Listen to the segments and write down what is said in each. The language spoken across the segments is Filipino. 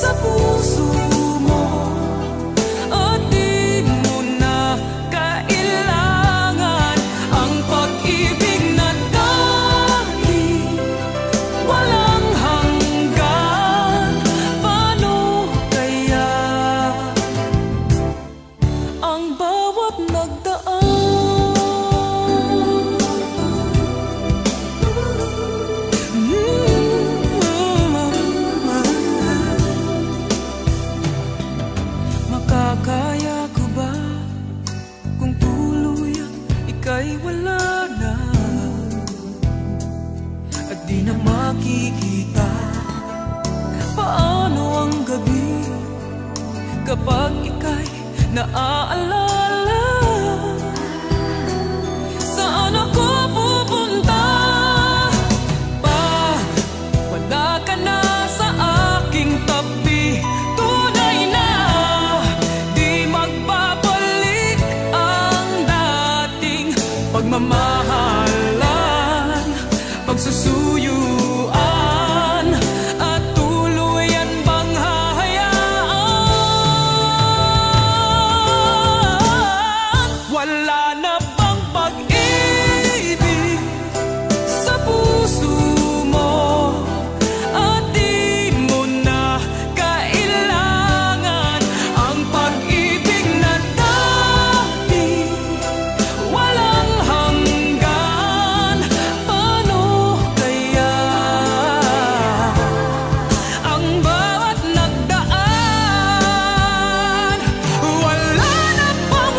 Sa puso mo at di mo na gabi kapag ika'y naaalala. Saan ako pupunta pag wala ka na sa aking tabi? Tunay na di magbabalik ang dating pagmamahalan, pagsusuyuan, at tuluyan bang hahayaan? Wala na bang pag-ibig sa puso mo, at di mo na kailangan ang pag-ibig na dati walang hanggan? Paano kaya ang bawat nagdaan? Wala na bang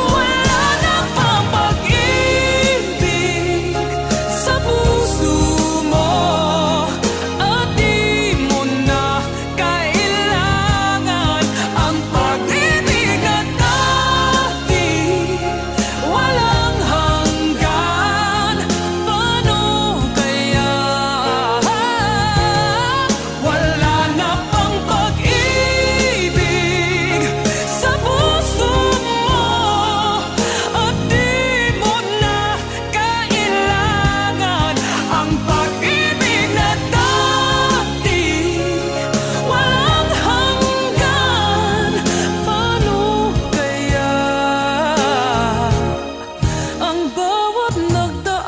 pag-ibig sa puso mo, at di mo na kailangan ang pag-ibig na dati walang hanggan? Paano kaya? Wala na bang pag-ibig sa puso mo, at di mo na kailangan ang pag-ibig na dati walang hanggan? Paano kaya ang bawat nagdaan?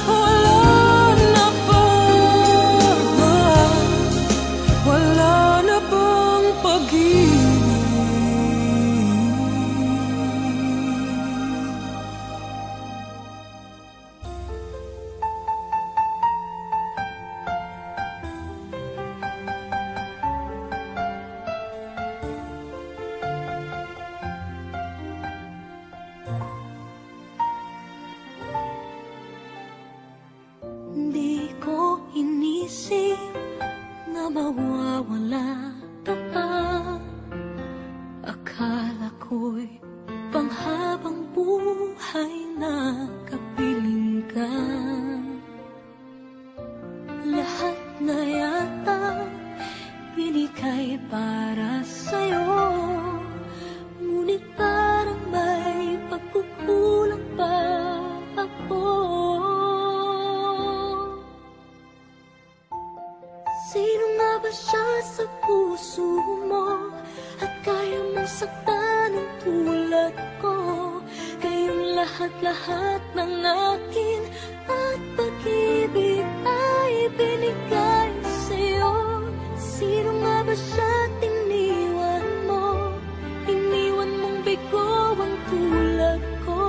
Wala na bang Di ko inisip na mawawala ka pa. Akala ko'y panghabang buhay na kapiling ka. Lahat na yata binigay para sa'yo, ngunit parang may pagkukulang pa ako. Sino nga ba siya sa puso mo, at kaya mong saktan ng tulad ko? Kayong lahat-lahat ng akin at pag-ibig ay binigay sa'yo. Sino nga ba siya iniwan mo? Iniwan mong bigo ang tulad ko.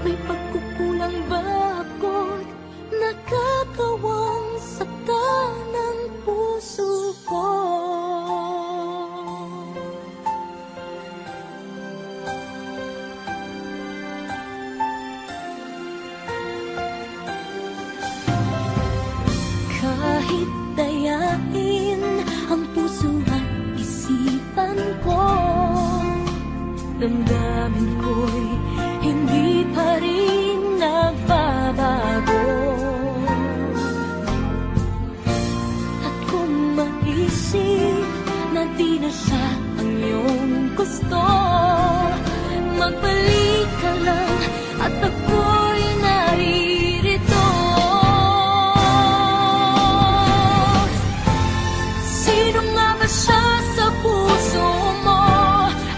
May pagkukulang ba ako't nakakawang saktan ng puso ko? Kahit dayain ang puso at isipan ko, damdamin ko'y hindi pa rin nagbabago. At kung maisip na di na siya ang iyong gusto, magbalik ka lang at ako'y naririto. Sino nga ba siya sa puso mo,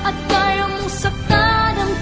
at kaya mong saktan ang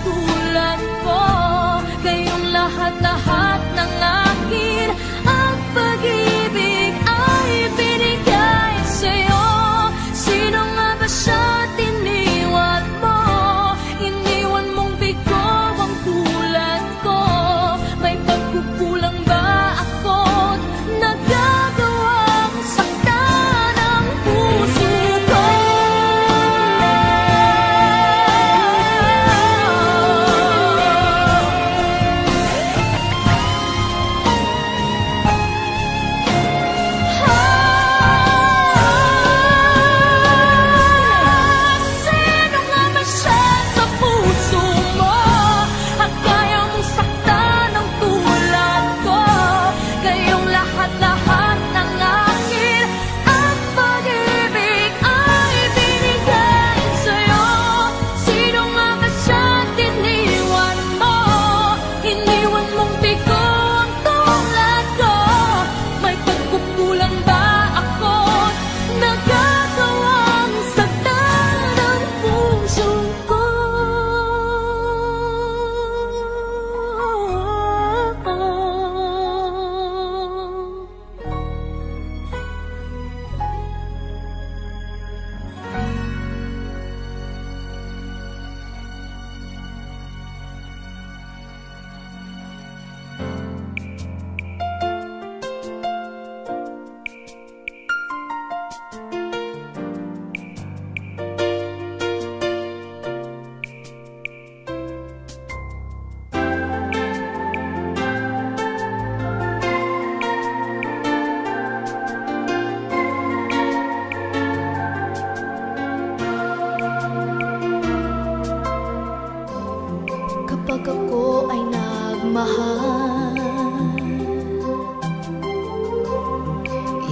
kapag ako ay nagmahal,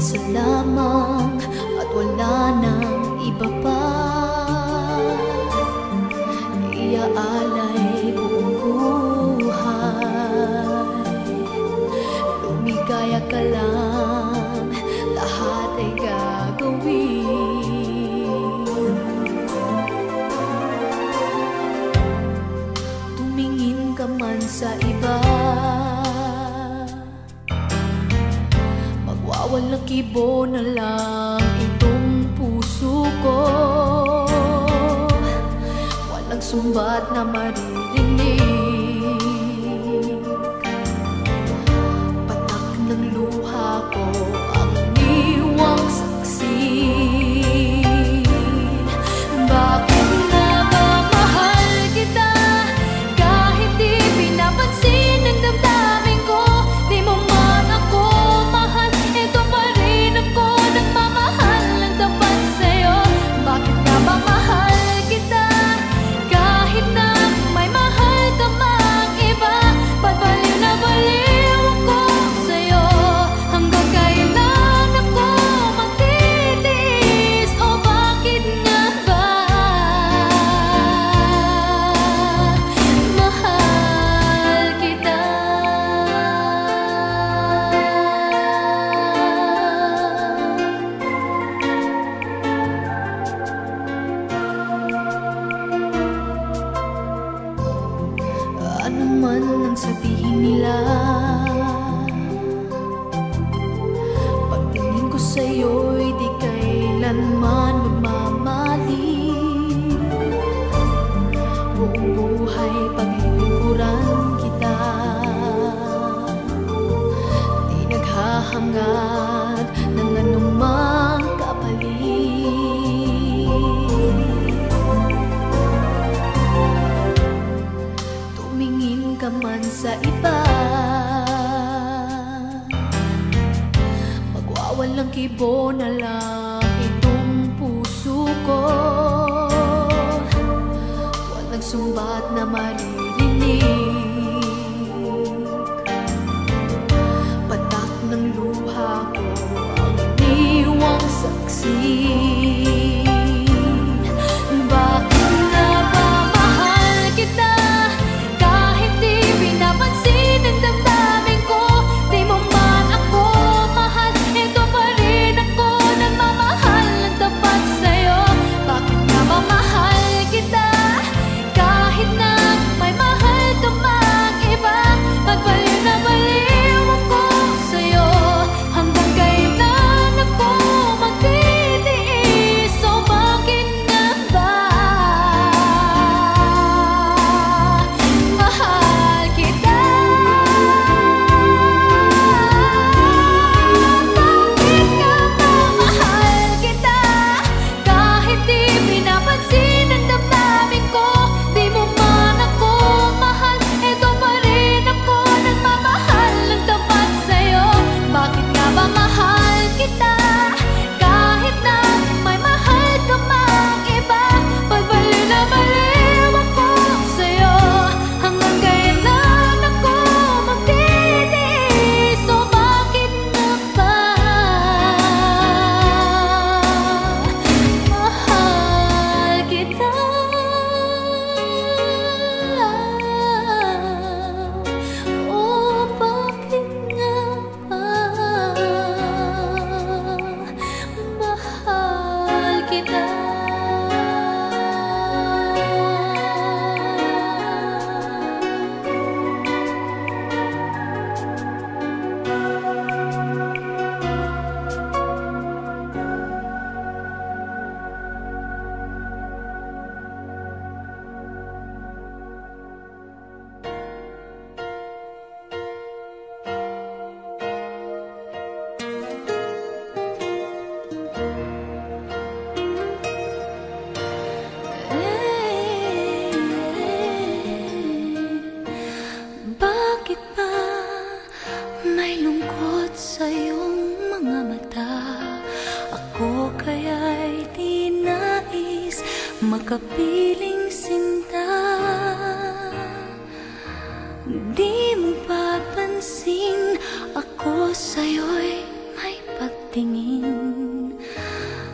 isa lamang at wala nang iba pa. Iaalay buong buhay, lumigaya ka lang, lahat ay gagawin. Tumingin ka man sa iba, magwawalang kibo na lang itong puso ko. Walang sumbat na maririnig, patak ng luha ko ang iniwang saksi. Bakit nga ba mahal kita, kahit di pinapansin ang damdamin ko? Di mo man ako mahal, ito pa rin ako nagmamahal ng tapat sa'yo. Bakit nga ba mahal kita, kahit na may mahal ka mang iba? Ba't baliw na baliw ako sa'yo? Hanggang kailan ako magtitiis? O bakit nga ba mahal kita? Ano man ang sabihin nila, pagtingin ko sa'yo'y di kailanman magmamali. Buong buhay paglilingkuran kita, di naghahangad ng anumang kapalit. Tumingin ka man sa iba, magwawalang kibo na lang itong puso ko. Walang sumbat na maririnig, patak ng luha ko ang iniwang saksi. Bakit nga ba mahal kita, kahit di pinapansin ang damdamin ko? Di mo man ako mahal, ito pa rin ako nagmamahal ng tapat sa'yo. Bakit nga ba mahal kita, kahit na may mahal ka mang iba? Ba't baliw na baliw ako sa'yo? Hanggang kailan ako magtitiis? O bakit nga ba mahal kita? Bakit nga ba mahal kita, kahit di pinapansin ang damdamin ko? Di mo man ako mahal, ito pa rin ako nagmamahal ng tapat sa'yo. Bakit nga ba mahal kita, kahit na may mahal ka mang iba? Ba't baliw na baliw ako sa'yo? Hanggang kailan ako magtitiis? O bakit nga ba mahal kita? O bakit nga ba mahal kita? Bakit ba may lungkot sa iyong mga mata? Ako kaya'y di nais makapiling sinta. Di mo papansin, ako sa'yo'y may pagtingin.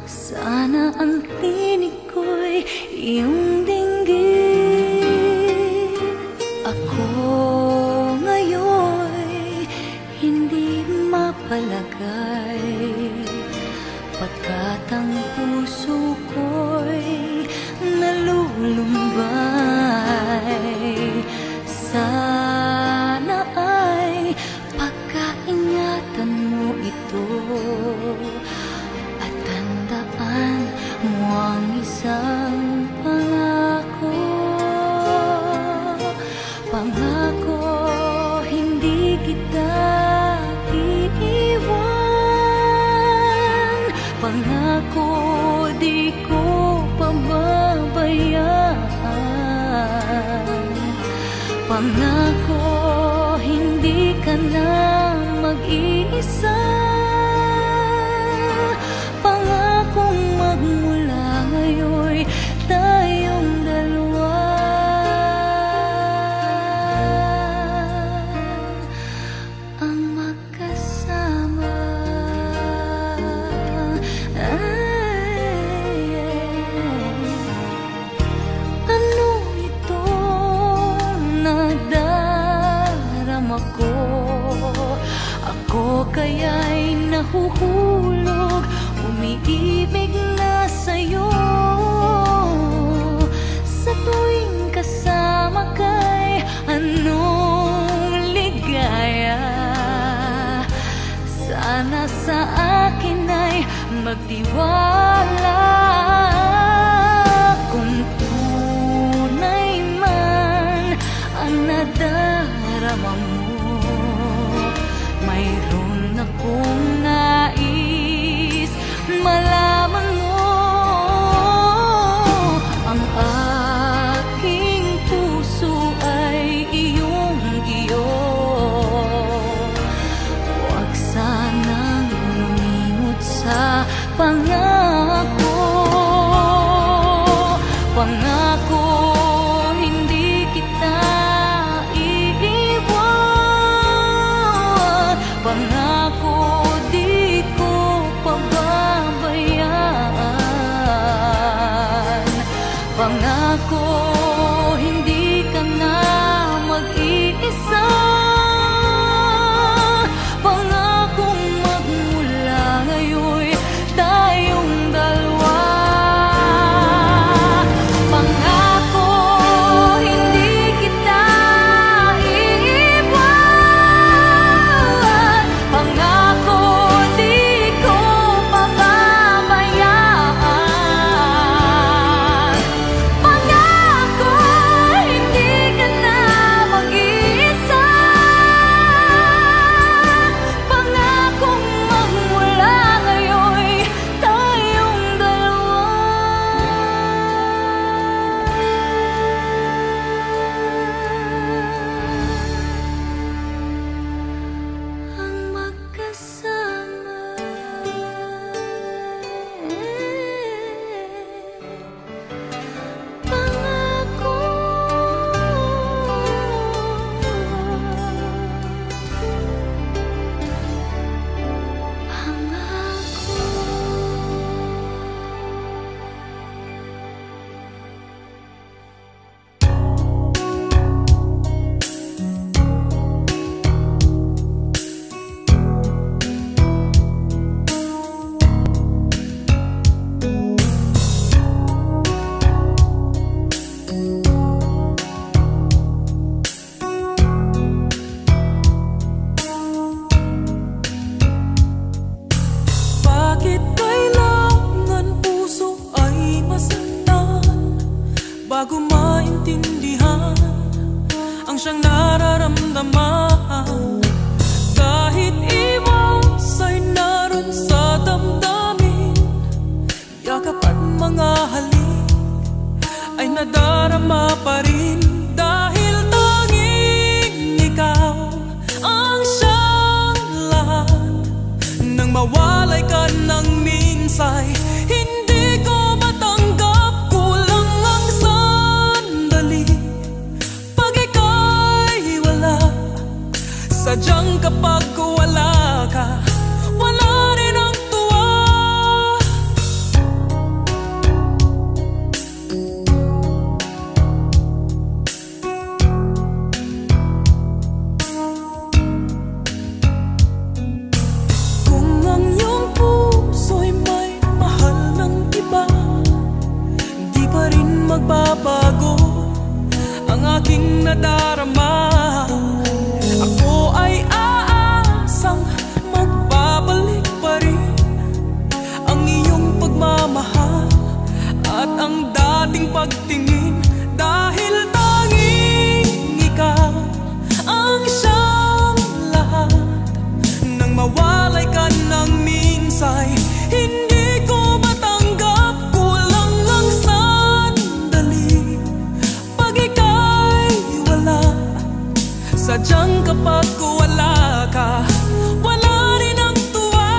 Sana ang tinig ko'y iyong dinggin. Ako ngayon'y hindi mapalagay, pagkat ang puso ko'y nalulumbay. Sana ay pagkaingatan mo ito at tandaan mo ang isang pangako. Pangako, hindi kita iiwan. Pangako, di ko pababayaan. Pangako, hindi ka na mag-iisa. Pangakong magmula ngayon'y tayong dalawa ang magkasama. Ano ito nadarama ko? Ako kaya'y nahuhulog, umiibig na sa'yo. Sa tuwing kasama ka'y anong ligaya. Sana sa akin ay magtiwala. Kung tunay man ang nadarama mo, mayroon akong nais malaman mo. Ang aking puso ay iyong-iyo. Huwag sanang lumimot sa pangako. Pangako, hindi kita iiwan. Pangako, di ko pababayaan. Pangako, hindi ka na mag-iisa. Pangakong magmula ngayon'y tayong dalawa. Pangako, hindi kita iiwan. Pangako, di ko pababayaan. Pangako, hindi ka na mag-iisa. Pangakong magmula ngayon'y tayong dalawa ang magkasama. Pangako, bakit kailangan puso ay masaktan bago maintindihan ang siyang nararamdaman? Kahit iwas ay naroon sa damdamin, yakap at mga halik ay nadarama pa rin. Dahil tanging ikaw ang siyang lahat. Nang mawalay ka ng minsay, hindi ko matanggap. Kulang ang sandali pag ika'y wala. Sadyang kapag wala ka, wala rin ang tuwa. Kung ang iyong puso'y may mahal ng iba, di pa rin magbabago ang aking nadarama. Ako ay aasang magbabalik pa rin ang iyong pagmamahal at ang dating pagtingin, dahil tanging ikaw ang siyang lahat. Nang mawalay ka ng minsay, hindi ko matanggap, kulang lang sandali pag ika'y wala. Sadyang kapag wala ka, wala rin ang tuwa.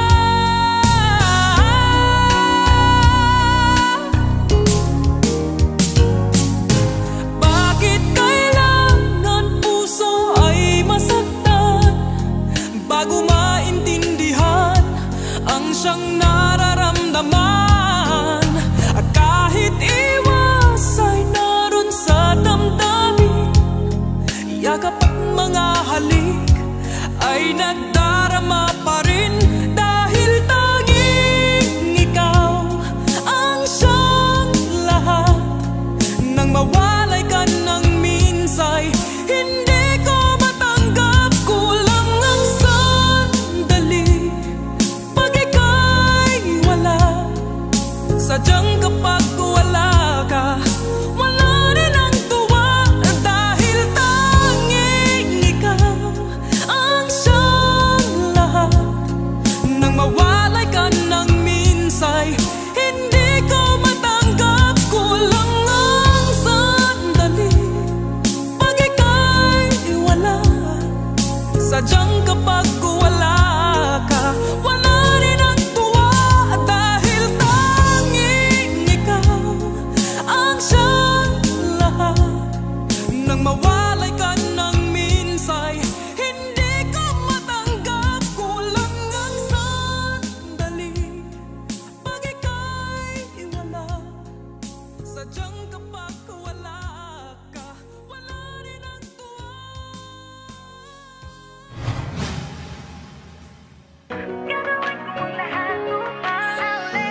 Bakit kailangan puso ay masaktan bago maintindihan ang siyang nararamdaman? At kahit iwas ay naroon sa damdamin, yakap at mga halik ay nagdarama pa rin, dahil tanging ikaw ang siyang lahat. Nang mawalay ka ng minsay, hindi ko matanggap, kulang ang sandali pag ika'y wala. Sadyang kapag wala ka, wala rin ang tuwa, dahil tanging ikaw ang siyang lahat. Nang mawalay ka ng minsay, hindi ko matanggap, kulang ang sandali pag ika'y wala. Sadyang kapag wala ka, wala rin ang tuwa, dahil tanging ikaw ang siyang lahat. Nang mawalay ka ng minsay, hindi ko matanggap, kulang ang sandali pag ika'y wala. Sadyang kapag wala ka, wala rin ang tuwa. Gagawin ko ang lahat upang sa uli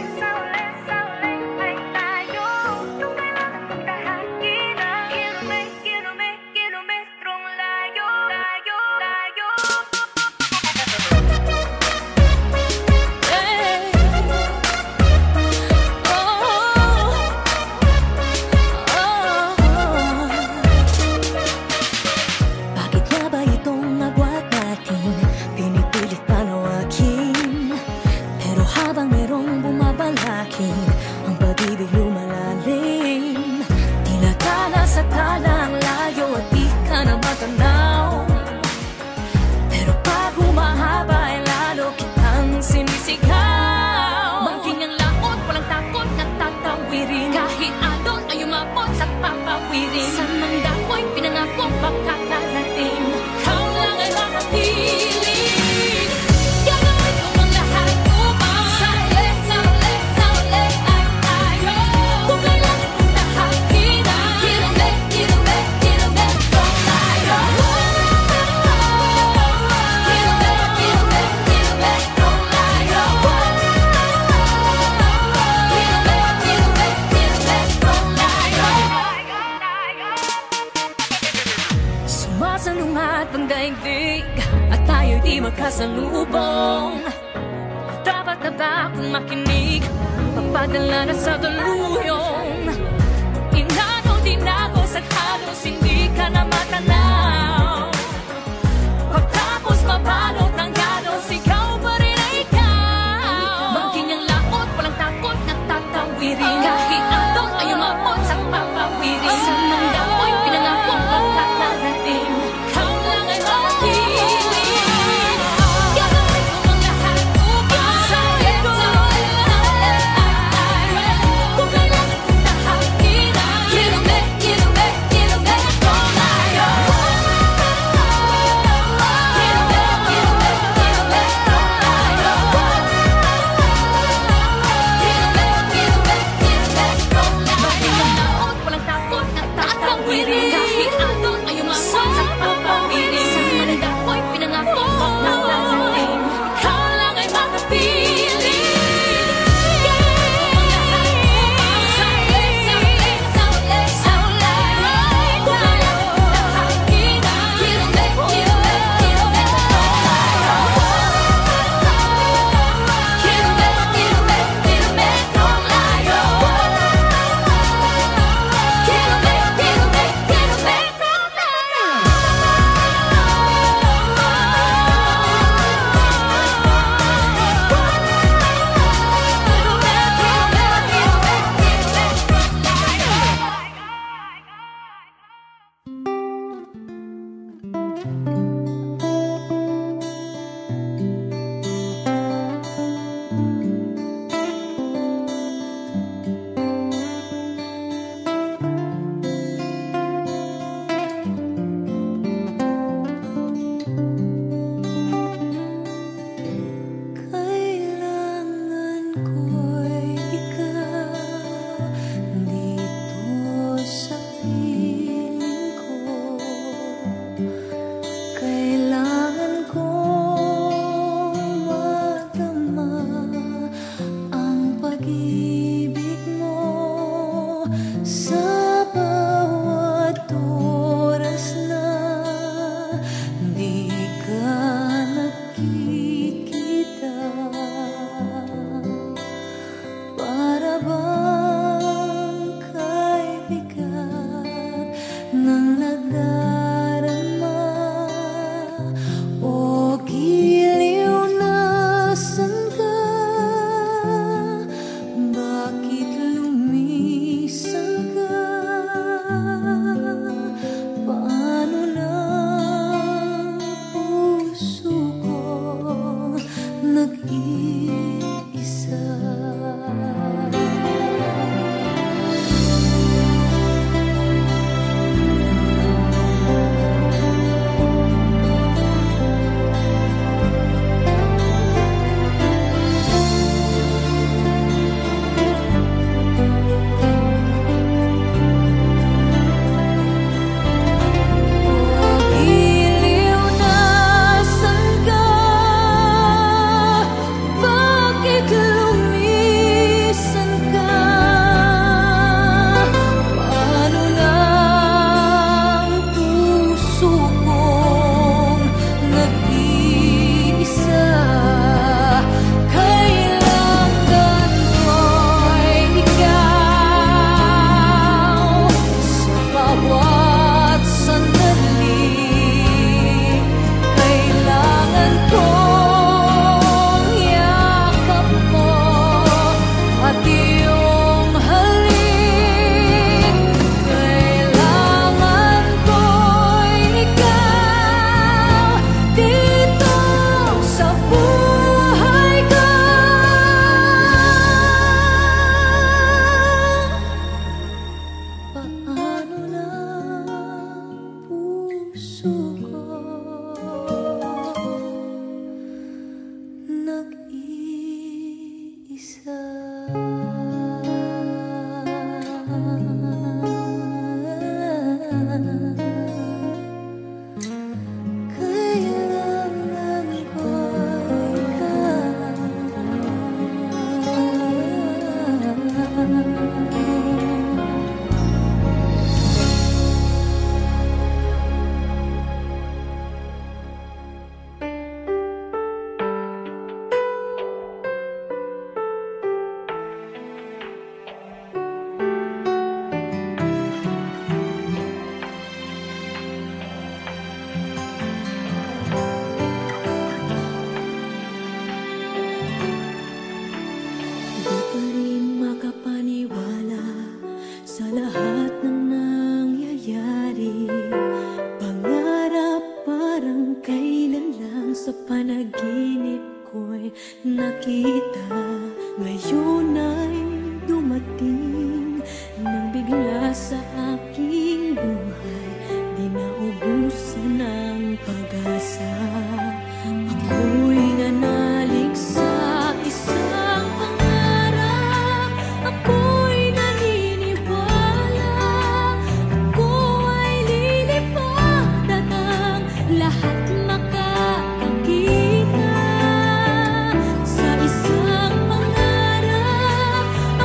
ay tayo. Kung kailangan kong tahakin ang kilometrong layo. Bakit nga ba itong agwat natin pinipilit palawakin? Pero habang merong bumabalakin, ang pag-ibig lumalalim. Tila tala sa tala ang layo at di ka na matanaw. Pero pag humahaba ay lalo kitang sinisigaw. Bangking ang laot, walang takot na tatawirin. Kahit alon ay umabot sa papawirin. Sa mandako'y pinangakong pagkakarating, ikaw lang ay makapiling. Gagawin ko ang lahat upang sa uli ay tayo. Kung kailangan kong tahakin ang kilometrong layo. Kilometrong layo. Kilometrong layo. Sumasalungat ang daigdig at tayo'y di magkasalubong. Dapat na ba akong makinig, magpadala na sa daluyong? Inano din ako sa halos hindi ka na matanaw. Pagtapos mabalot ng galos, ikaw pa rin ay ikaw. Bangking ang laot, walang takot na tatawirin. Kahit alon ay umabot sa papawirin. Sa mandako'y pinangakong pagkakarating, ikaw lang ay makiling. Gagawin ko ang lahat upang sa uli ay tayo. Kung kailangan kong tahakin ang kilometrong layo.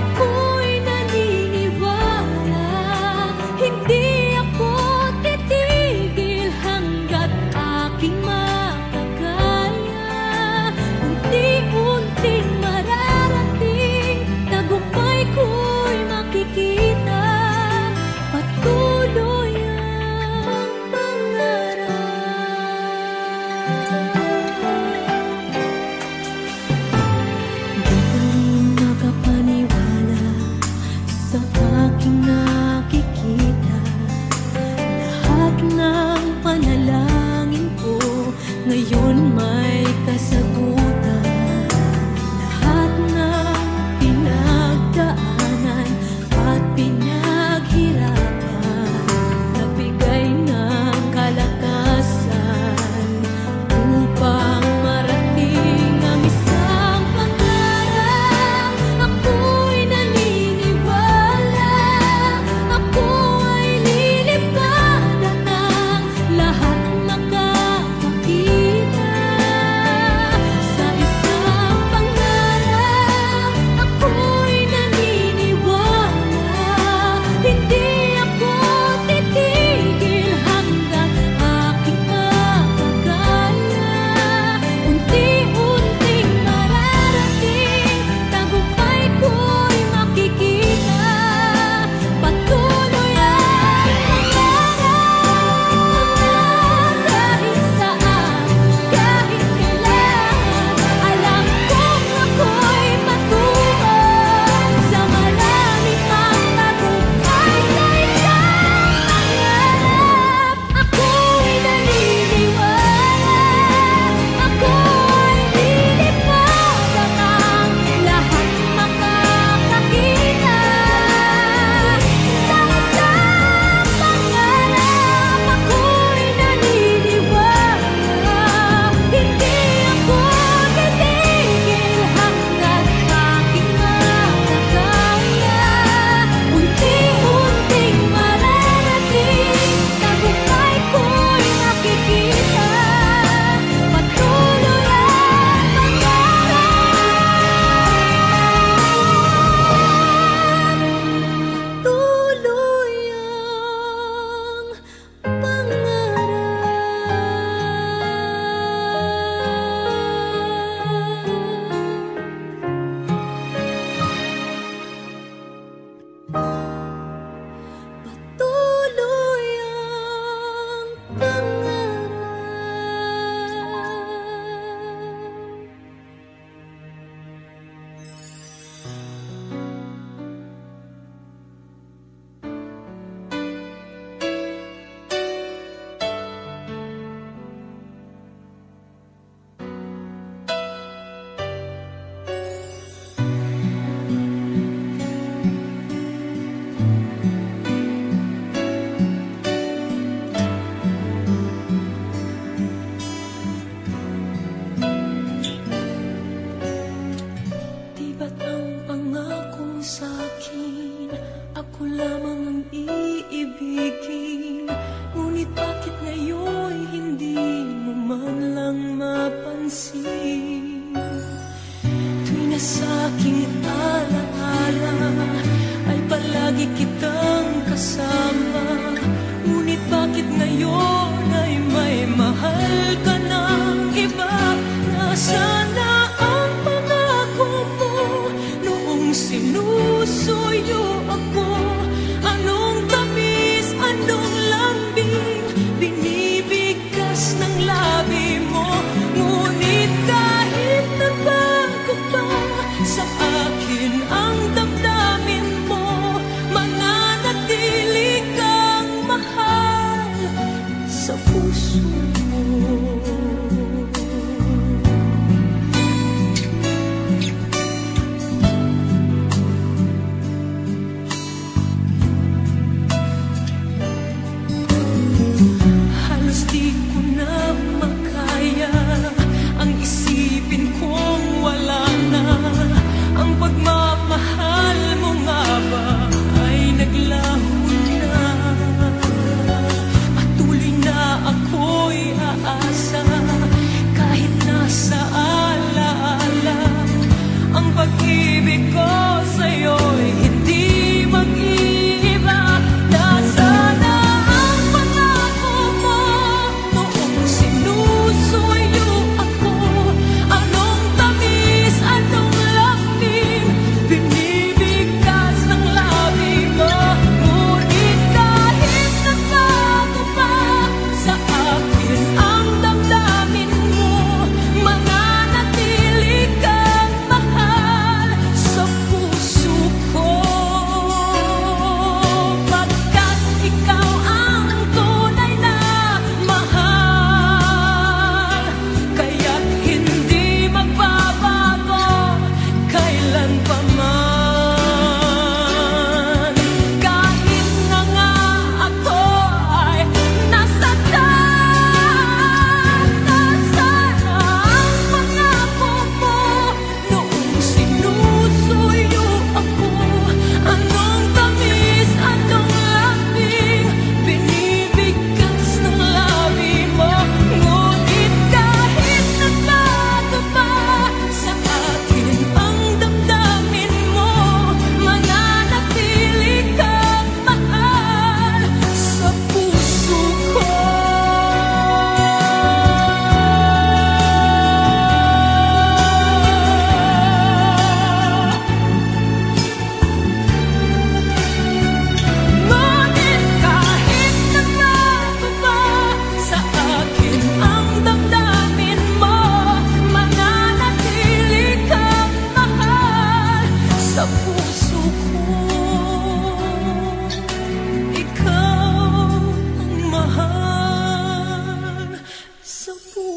Ako'y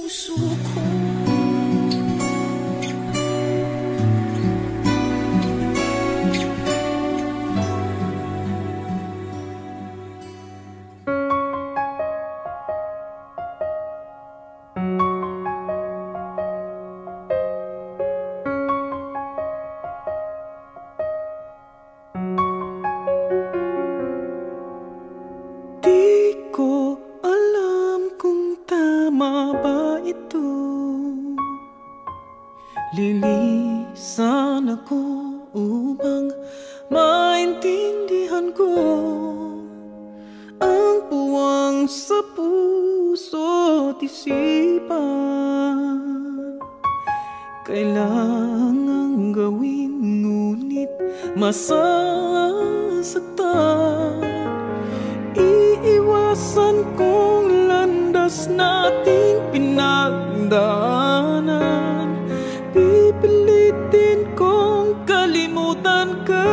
puso ko. Lilisan ako upang maintindihan ko ang puwang sa puso't isipan. Kailangang gawin ngunit masasaktan. Iiwasan kong landas nating pinagdaanan. Pipilitin kong kalimutan ka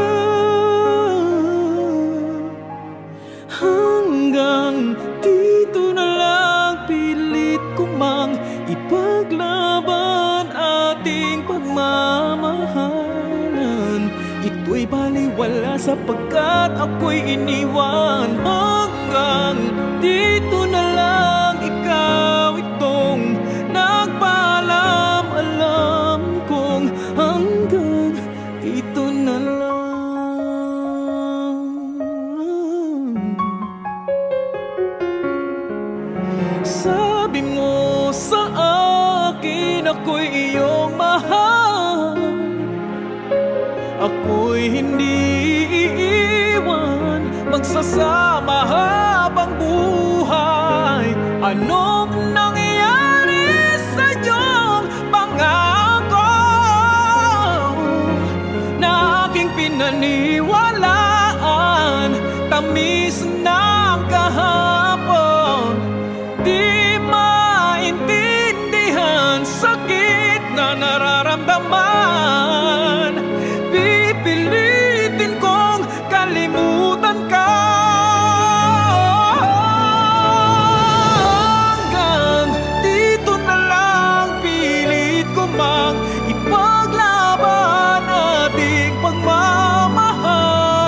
hanggang dito na lang. Pilit ko mang ipaglaban ating pagmamahalan. Ito'y baliwala sapagkat ako'y iniwan. Hanggang dito na lang, ikaw itong nagpaalam. Alam kong hanggang dito na lang. Sabi mo sa akin ako'y iyong mahal. Ako'y hindi iiwan, magsasama habang buhay. Anong nangyari sa iyong pangako na aking pinaniwalaan? Tamis ng kahapon, di maintindihan sakit na nararamdaman. Pipilitin kong kalimutan ka hanggang dito na lang. Pilit ko mang ipaglaban ating pagmamahal.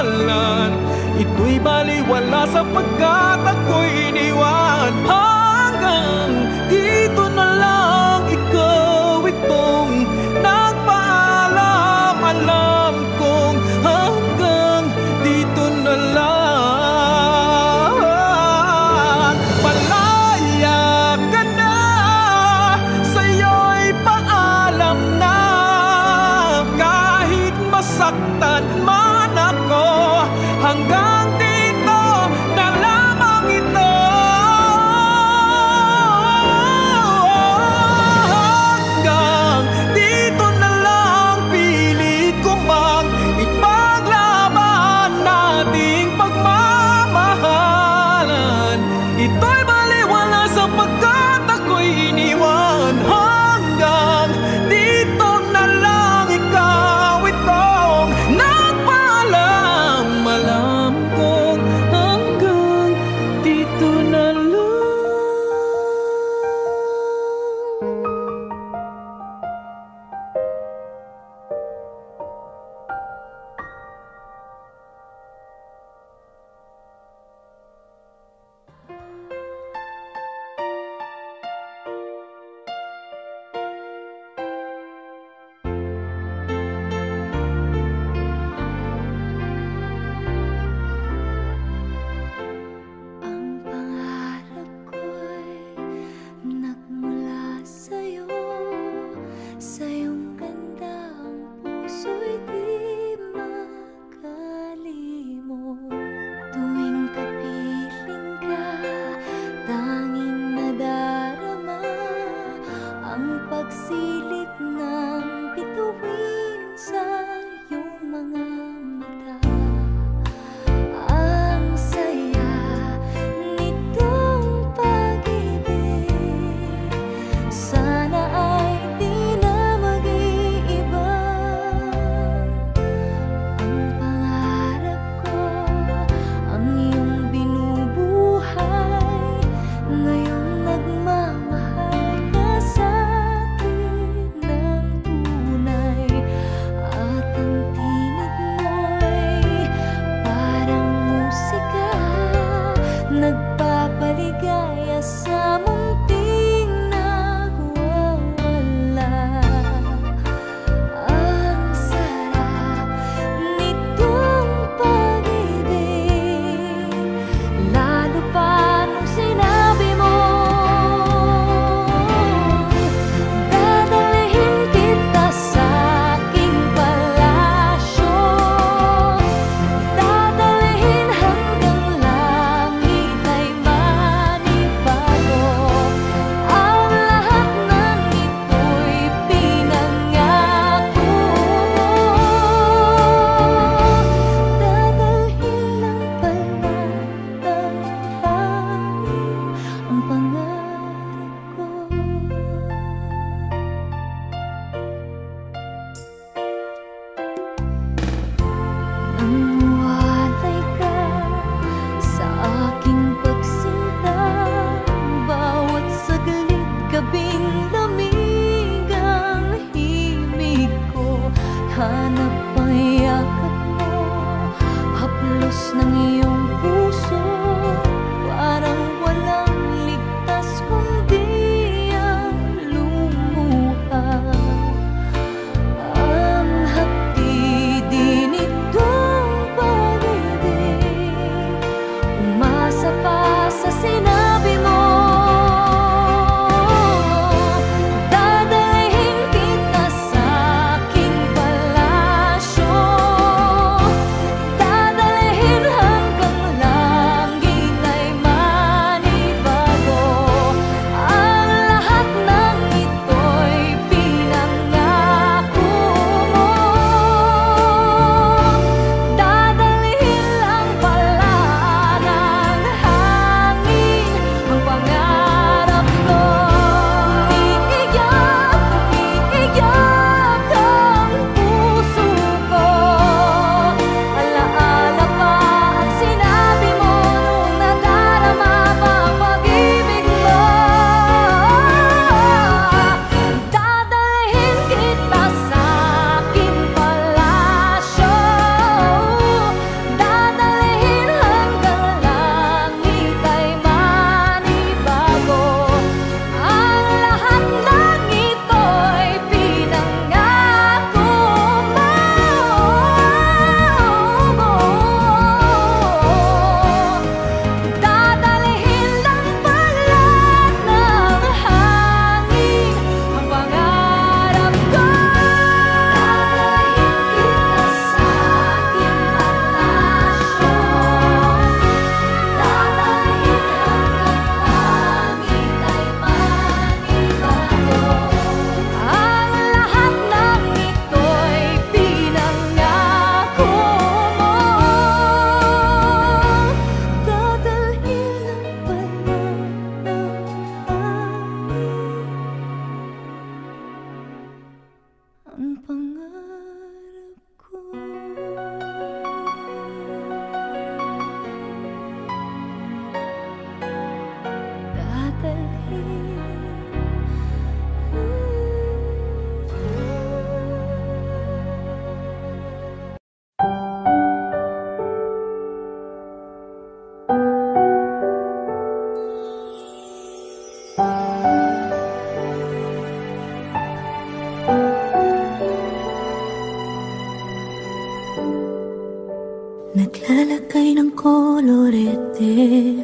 kolorete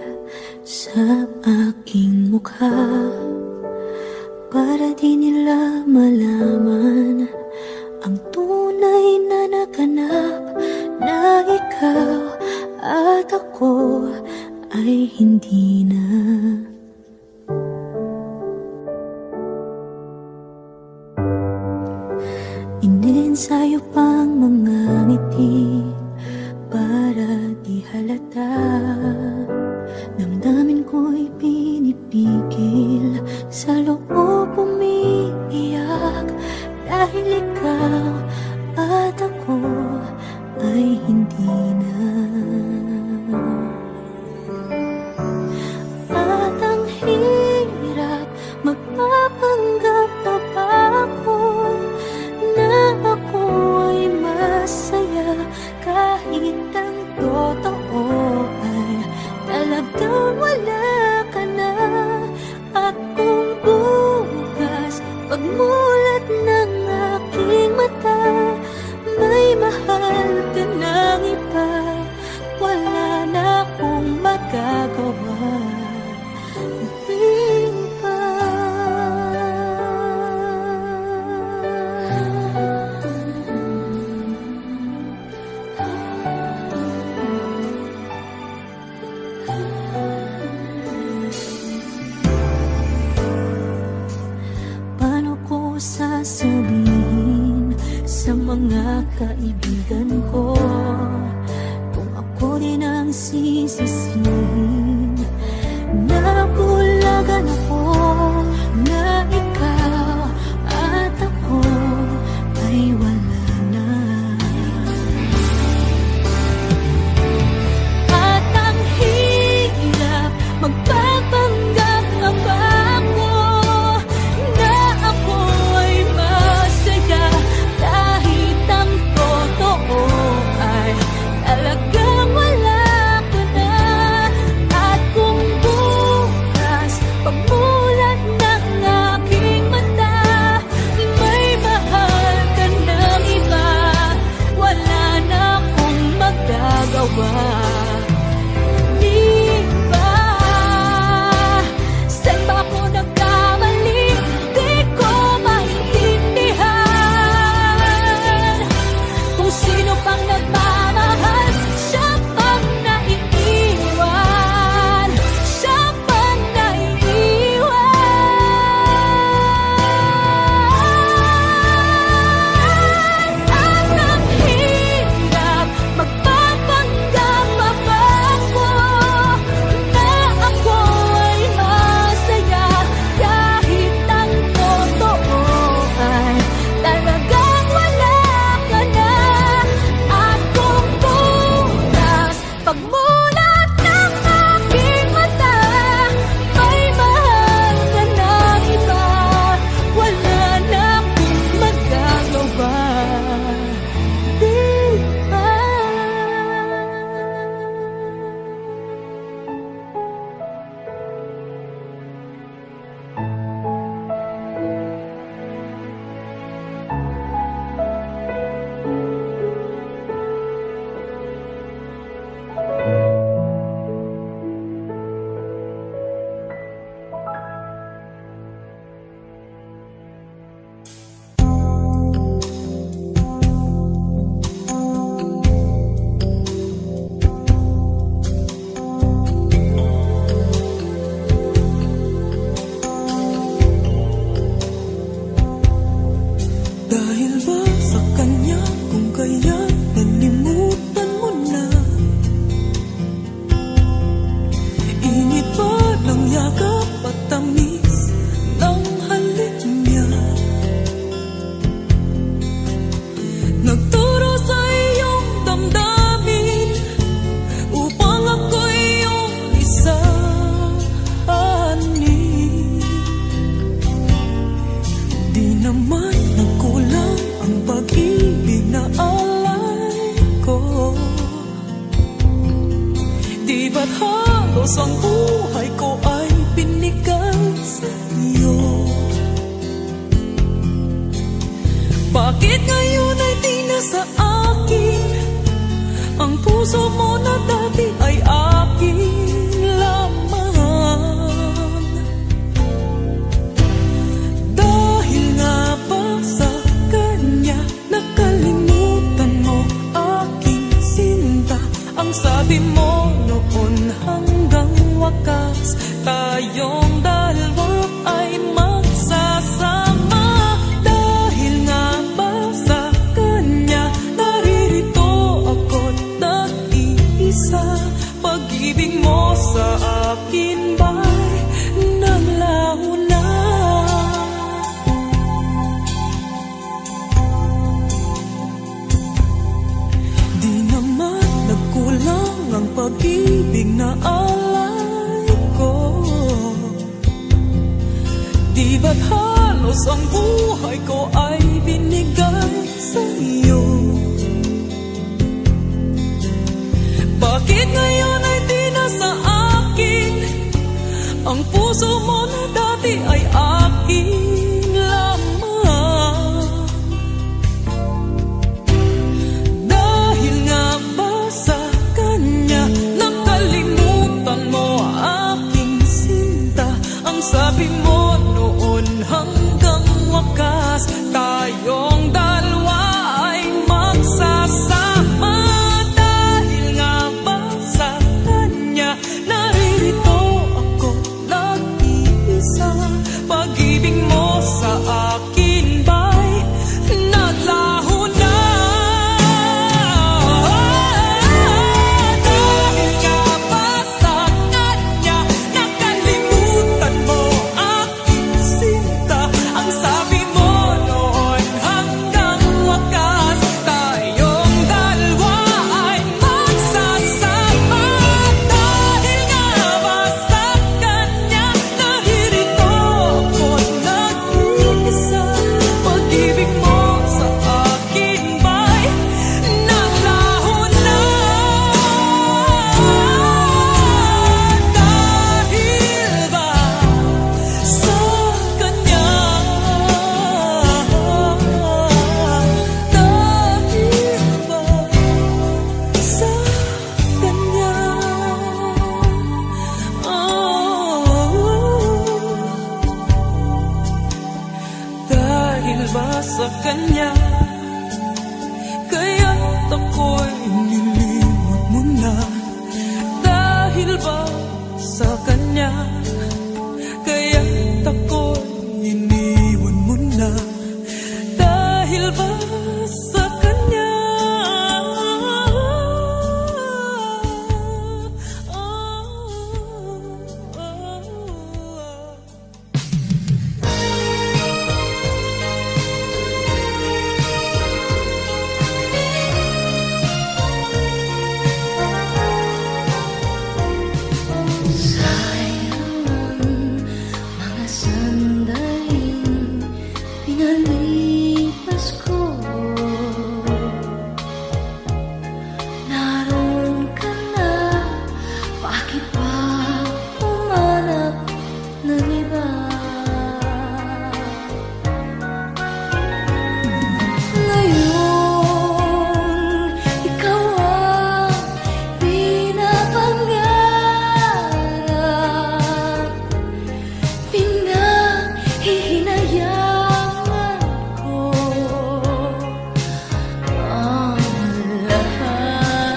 sa aking mukha, para di nila malaman ang tunay na naganap, na ikaw at ako ay hindi na. Ininsayo pang mga ngiti para di halata, damdamin ko'y pinipigil, sa loob umiiyak, dahil ikaw at ako ay hindi na. At ang hirap, magpapanggap na ba ako na ako ay masaya, kahit ang totoo ay talagang wala ka na. At kung bukas pagmulat ng aking mata, may mahal ka ng iba, wala na akong magagawa. Sasabihin sa mga kaibigan ko kung ako din ang sisisihin, nabulagan ako na ikaw at ako ay wala na. At ang hirap, magpapanggap na ba ako na ako ay masaya, kahit ang totoo ay talagang wala ka na. At kung bukas pagmulat ng aking mata, may mahal ka ng iba, wala na akong magagawa. Di ba? Saan ba ako nagkamali? Di ko maintindihan. Kung sino pang nagmamahal, siya pang naiiwan, siya pang naiiwan. At ang hirap, magpapanggap pa ba ako na ako ay masaya, kahit ang totoo ay talagang wala ka na. At kung bukas pagmulat ng aking mata, may mahal ka ng iba, wala na akong magagawa. Di ba? Dahil ba sa kanya, kung kaya nalimutan mo na? Init pa ng yakap at tamis ng halik niya, nagturo sa iyong damdamin upang ako'y iyong isahanin. Di naman nagkulang ang pag-ibig na alay ko, di ba't halos ang buhay ko ay binigay sa iyo? Bakit ngayon ay di na sa akin ang puso mo na dati ay tayong dalawa ay magsasama. Dahil nga ba sa kanya naririto ako't nag-iisa. Pag-ibig mo sa akin ba'y naglaho na? Di naman nagkulang ang pag-ibig na alay ko. Di ba't halos ang buhay ko ay binigay sa iyo? Bakit ngayon ay di na sa akin ang puso mo na dati ay akin lamang? Dahil nga ba sa kanya nakalimutan mo aking sinta? Ang sabi mo noon hanggang wakas tayong dalawa ay magsasama. Dahil nga ba sa kanya naririto ako nag-iisa. Pag-ibig mo sa akin ba'y naglaho na? Dahil nga ba sa kanya nakalimutan mo aking sinta? Ang sabi mo noon hanggang wakas tayong dalawa ay magsasama. Dahil nga ba sa kanya naririto ako't nag-iisa. Pag-ibig mo sa akin ba'y naglaho na? Dahil ba sa kanya? Dahil ba sa kanya? Dahil ba sa kanya kaya't ako'y nilimot mo na? Dahil ba sa kanya kaya't ako'y iniwan mo na? Dahil ba sa kanya? Mga sandaling pinalipas ko, naroon ka na, bakit pa umanap ng iba? Ngayon, ikaw ang pinapangarap, pinahihinayangan ko ang lahat.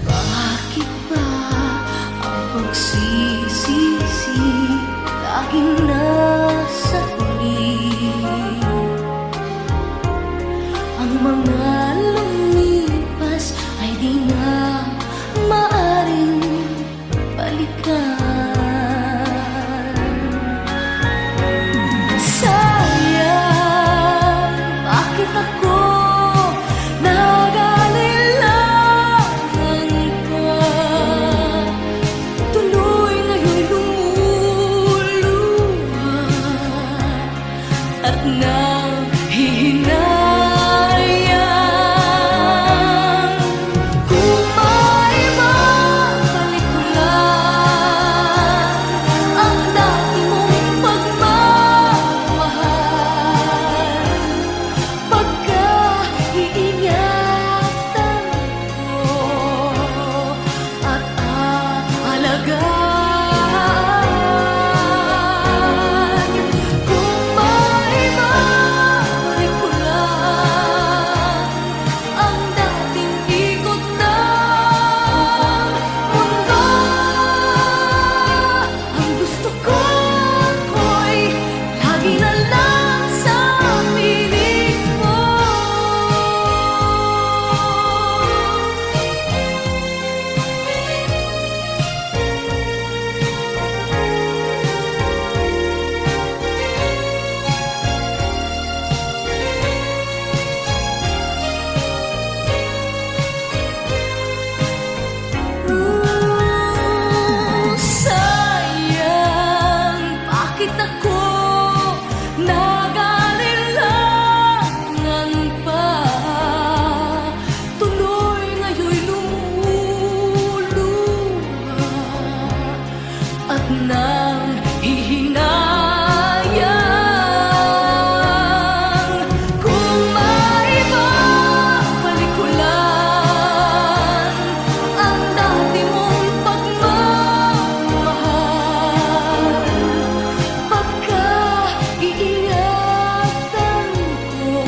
Bakit ba ang pagsisisi laging nasa huli? Ang mga lumipas ay di na maaring balikan. Sayang, bakit ako nag-alilangan ka? Tuloy nga'y lumuluha at nang hihinayang. Kung maibabalik ko lang ang dati mong pagmamahal, pagka-iingatan ko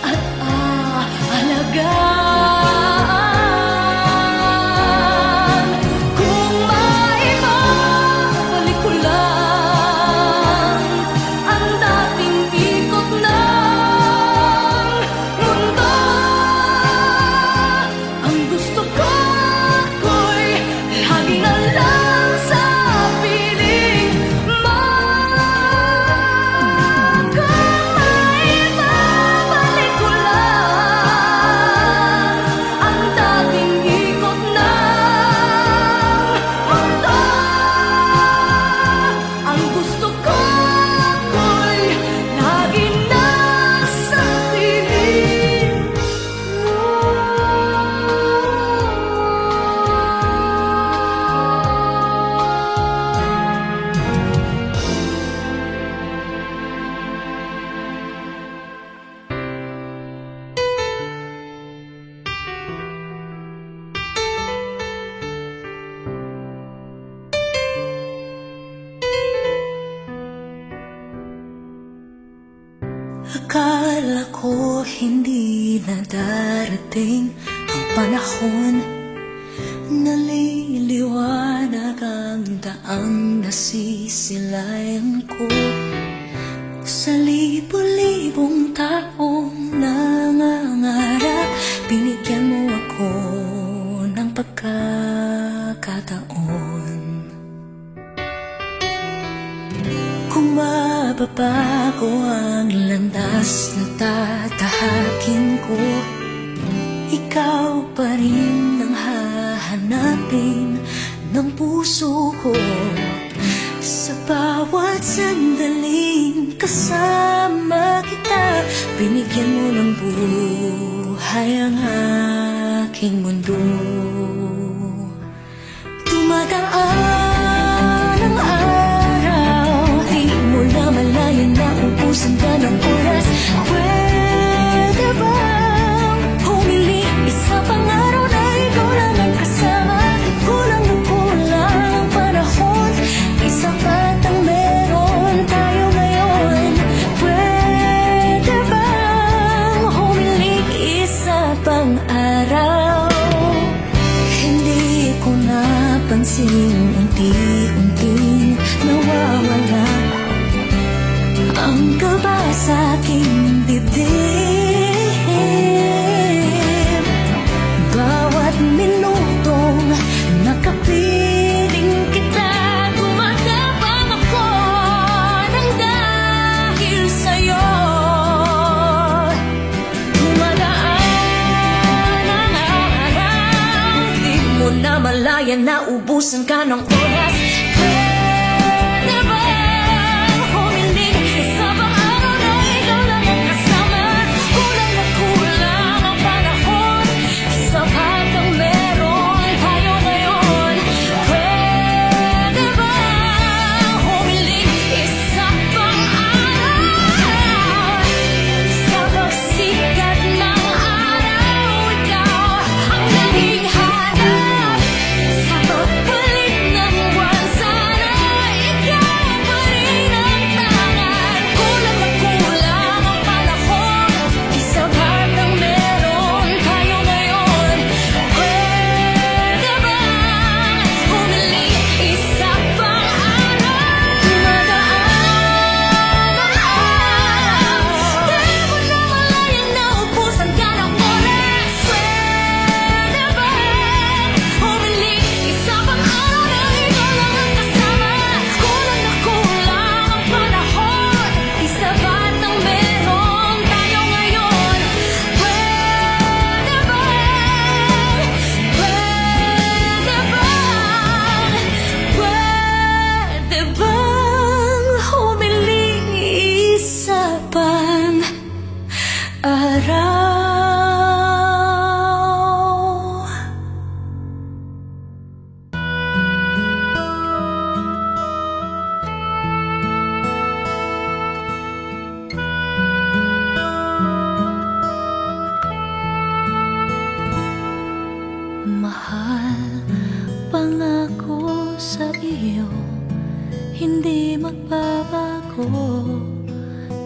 at aalagaan. Kung maibabalik ko lang ang dating ikot ng mundo, ang gusto ko'y lagi na lang sa piling mo. Kung maibabalik ko lang ang dating ikot ng mundo, ang gusto ko'y lagi na sa piling mo. Akala ko hindi na darating ang panahon, naliliwanag ang daang nasisilayan ko. Sa libo-libong taong nangangarap, binigyan mo ako ng pagkakataon. Kung mababago ang landas na tatahakin ko, ikaw pa rin ang hahanapin ng puso ko. Sa bawat sandaling kasama kita, binigyan mo ng buhay ang aking mundo. Dumadaan ang araw, di mo na malayan na ubusan ka ng oras. Pwede bang humiling isa pang araw na ikaw lang ang kasama? Kulang na kulang ang panahon, isa pat ang meron tayo ngayon. Pwede bang humiling isa pang araw? Hindi ko napansin, unti-unting nawawala ang kaba sa aking dibdib. Bawat minutong nakapiling kita, gumagapang ako ng dahil sa'yo. Dumadaan ang araw, di mo na malayan na ubusan ka ng oras. Pwede bang humiling isa pang araw na ikaw lang ang kasama? Kulang na kulang ang panahon, sapat ang meron tayo ngayon. Pwede bang humiling isa pang araw? Sa pagsikat ng araw, ikaw ang naging hanap. Sa pagpalit ng buwan sa iyo hindi magbabago.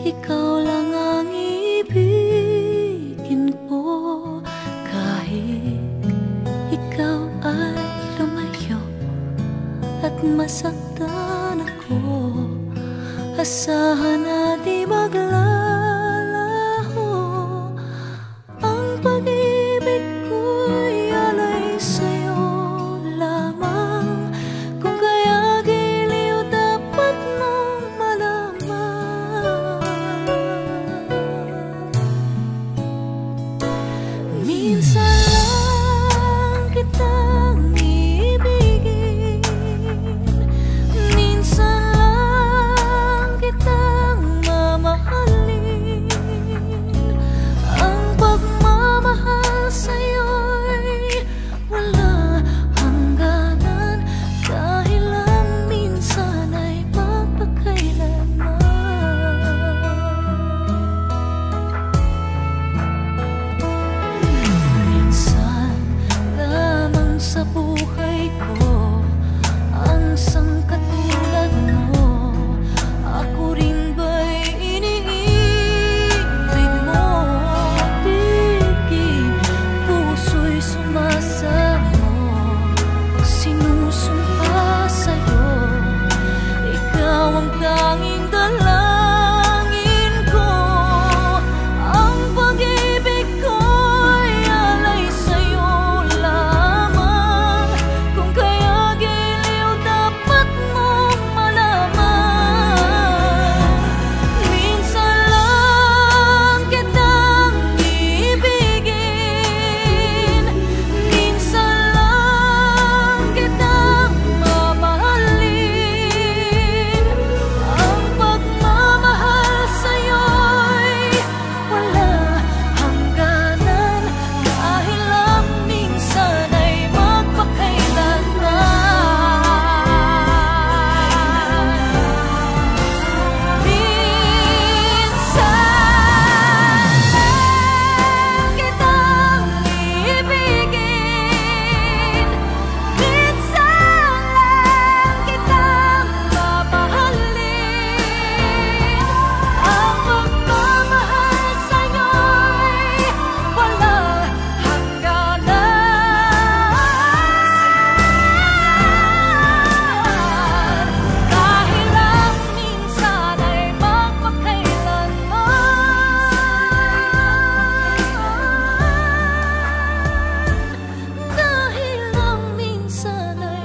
Ikaw lang ang ibigin ko. Kahit ikaw ay lumayo at masaktan ako, asahan na di maglalaho. Ang pag-ibig ko'y alay sa'yo lamang. Kung kaya giliw dapat mong malaman. Minsan lang kitang ibigin, minsan lang kitang mamahalin. Ang pagmamahal sa'yo'y wala hangganan, dahil lang minsan ay magpakailanman. Minsan lamang sa buhay ko ang sangkatulad mo. Ako rin ba'y iniibig mo? Tigil, puso'y sumasamo, sinusumpa sa'yo. Ikaw ang tanging dalangin ko. Ang pag-ibig ko'y alay sa'yo lamang. Kung kaya giliw dapat mong malaman. Minsan lang kitang ibigin, minsan lang kitang mamahalin. Ang pagmamahal sa'yo'y wala hangganan, dahil lang minsan ay magpakailanman. Minsan lang kitang ibigin, minsan lang kitang mamahalin. Ang pagmamahal sa'yo'y wala hangganan, dahil lang minsan ay magpakailanman. Dahil lang minsan ay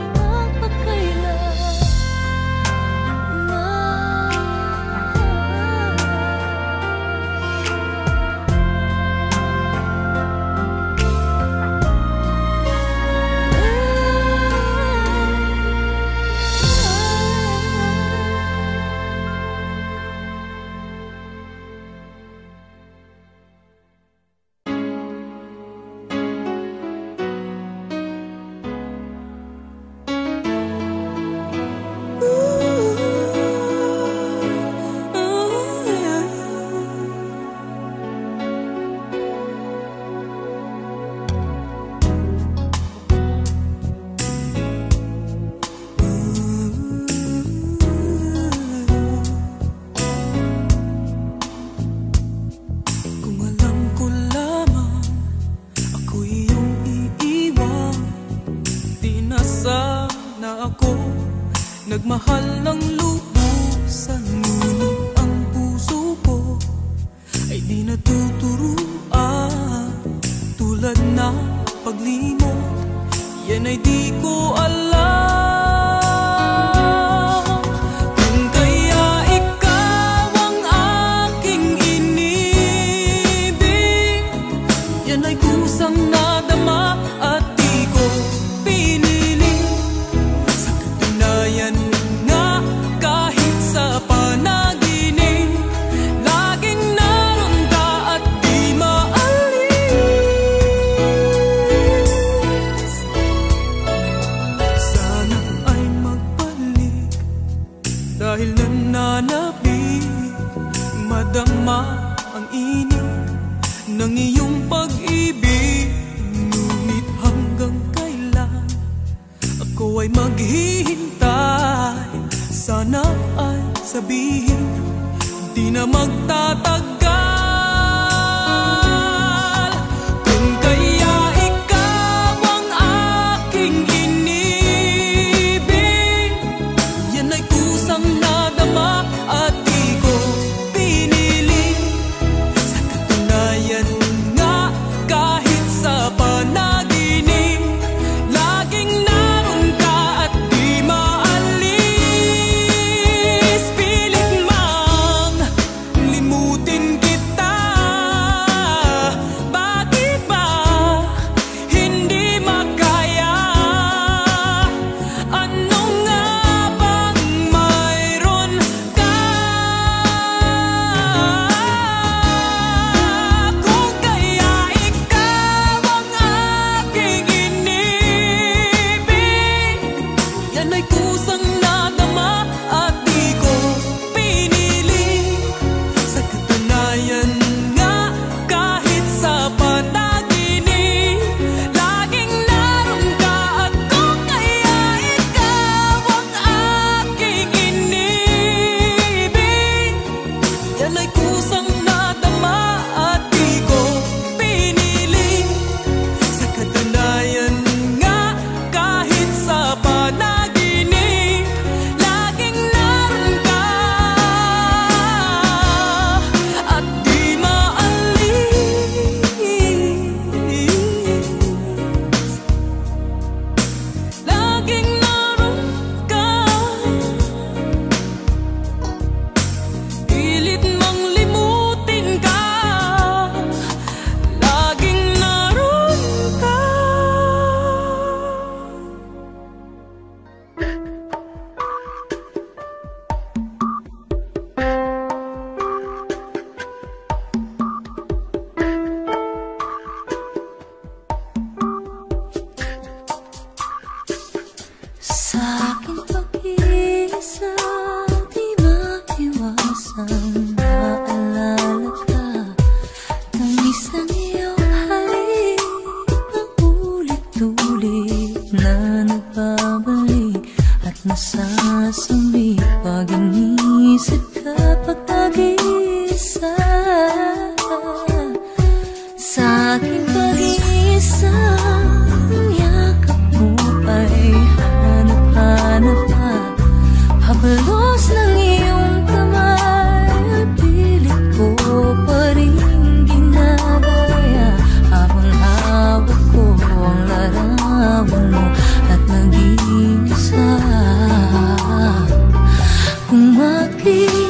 kung alam ko lamang ako'y iyong iiwan, di na sana ako nagmahal ng lubusan. Ngunit ang puso ko ay di natuturuan, tulad na paglimot, yan ay di ko alam. Kung kaya ikaw ang aking inibig, yan ay kusang nadama at di ko pinili. Sa katunayan nga, kahit sa panaginip, laging naroon ka at di maalis. Sana ay magbalik, dahil nananabik, madama ang init ng iyong pag-ibig. Ngunit hanggang kailan ako ay maghihintay? sabihin, di na magtatagal. Kung kaya ikaw ang aking inibig, yan ay kusang nadama at di ko pinili. Sa katunayan nga, kahit sa panaginip, laging naroon ka at di maalis. Pilit mang limutin kita, bakit ba hindi makaya? Ano nga bang mayroon ka? Kung kaya ikaw ang aking inibig, yan ay kusang nadama at di ko pinili. Sa katunayan nga, kahit sa panaginip, laging naroon ka. At kung kaya ikaw ang aking inibig, yan ay kusang nadama at di ko pinili. Sa katunayan nga, kahit sa panaginip, laging naroon ka at di maalis. Laging naroon ka, pilit mang limutin ka, laging naroon ka. Sa aking pag-iisa, di maiwasang maalala ka. Tamis ng iyong halik, paulit-ulit na nagbabalik at nasasami pag inisip ka pag-mag-isa. Sa aking pag-iisa, ang yakap mo ay hanap-hanap pa. Habalos ng iyong kamay at pilit ko pa rin ginagaya. Habang hawak ko ang larawan mo at nag-iisa. Kung makikita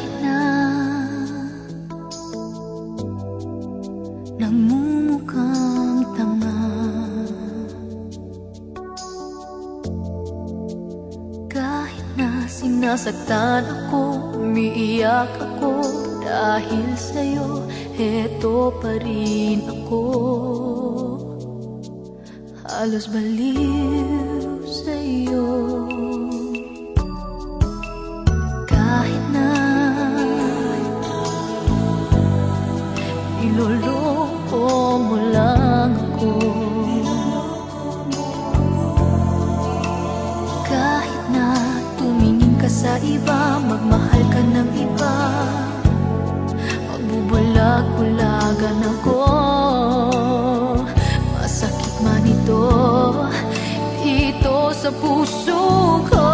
Kahit na nagmumukhang tanga, kahit na sinasaktan ako, umiiyak ako dahil sa'yo, eto pa rin ako. Halos baliw sa'yo. Kahit na niloloko mo lang ako, kahit na tumingin ka sa iba, magmahal ka ng iba, magbubulag-bulagan ako, masakit man ito dito sa puso ko.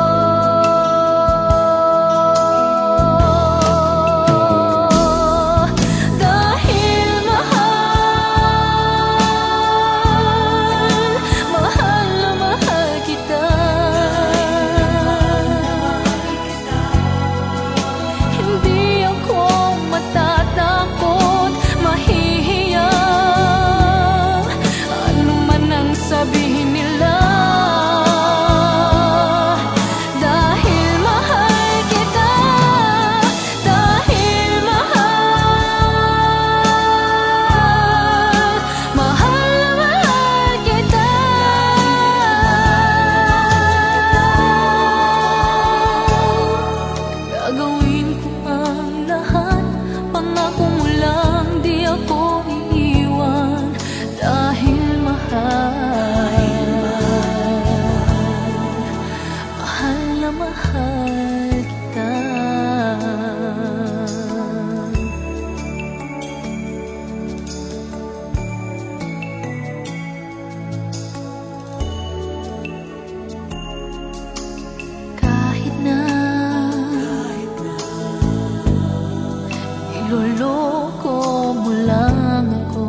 Niloloko mo lang ako,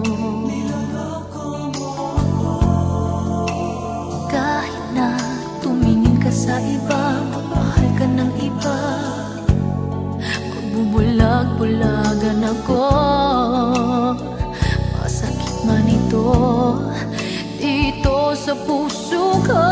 kahit na tumingin ka sa iba, magmahal ka ng iba, magbubulag-bulagan ako, masakit man ito dito sa puso ko.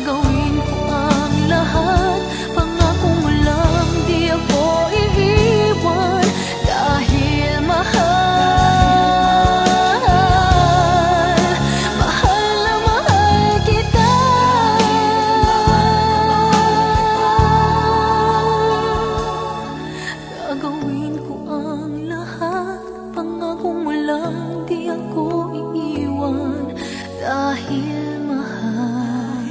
Gagawin ko ang lahat, pangako mo lang di ako iiwan, dahil mahal, mahal na mahal kita. Gagawin ko ang lahat, pangako mo lang di ako iiwan, dahil mahal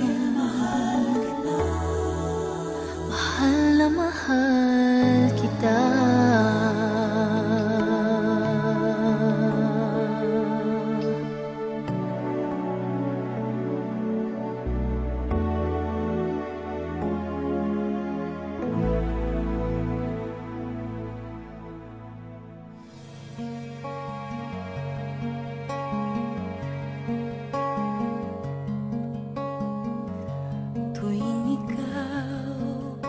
kita. Tuwing ikaw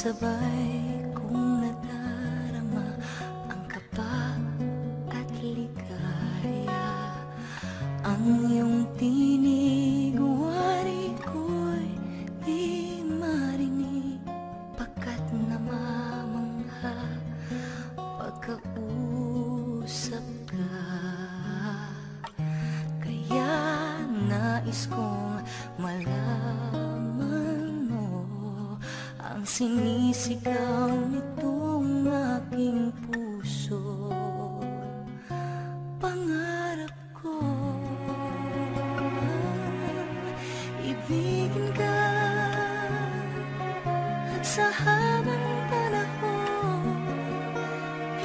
sabay kong nadarama ang kaba at ligaya, ang iyong tinig, wari ko'y di marinig, pagkat namamangha pagkausap ka. Kaya nais kong malaman sinisigaw nitong aking puso. Pangarap ko ibigin ka, at sa habang panahon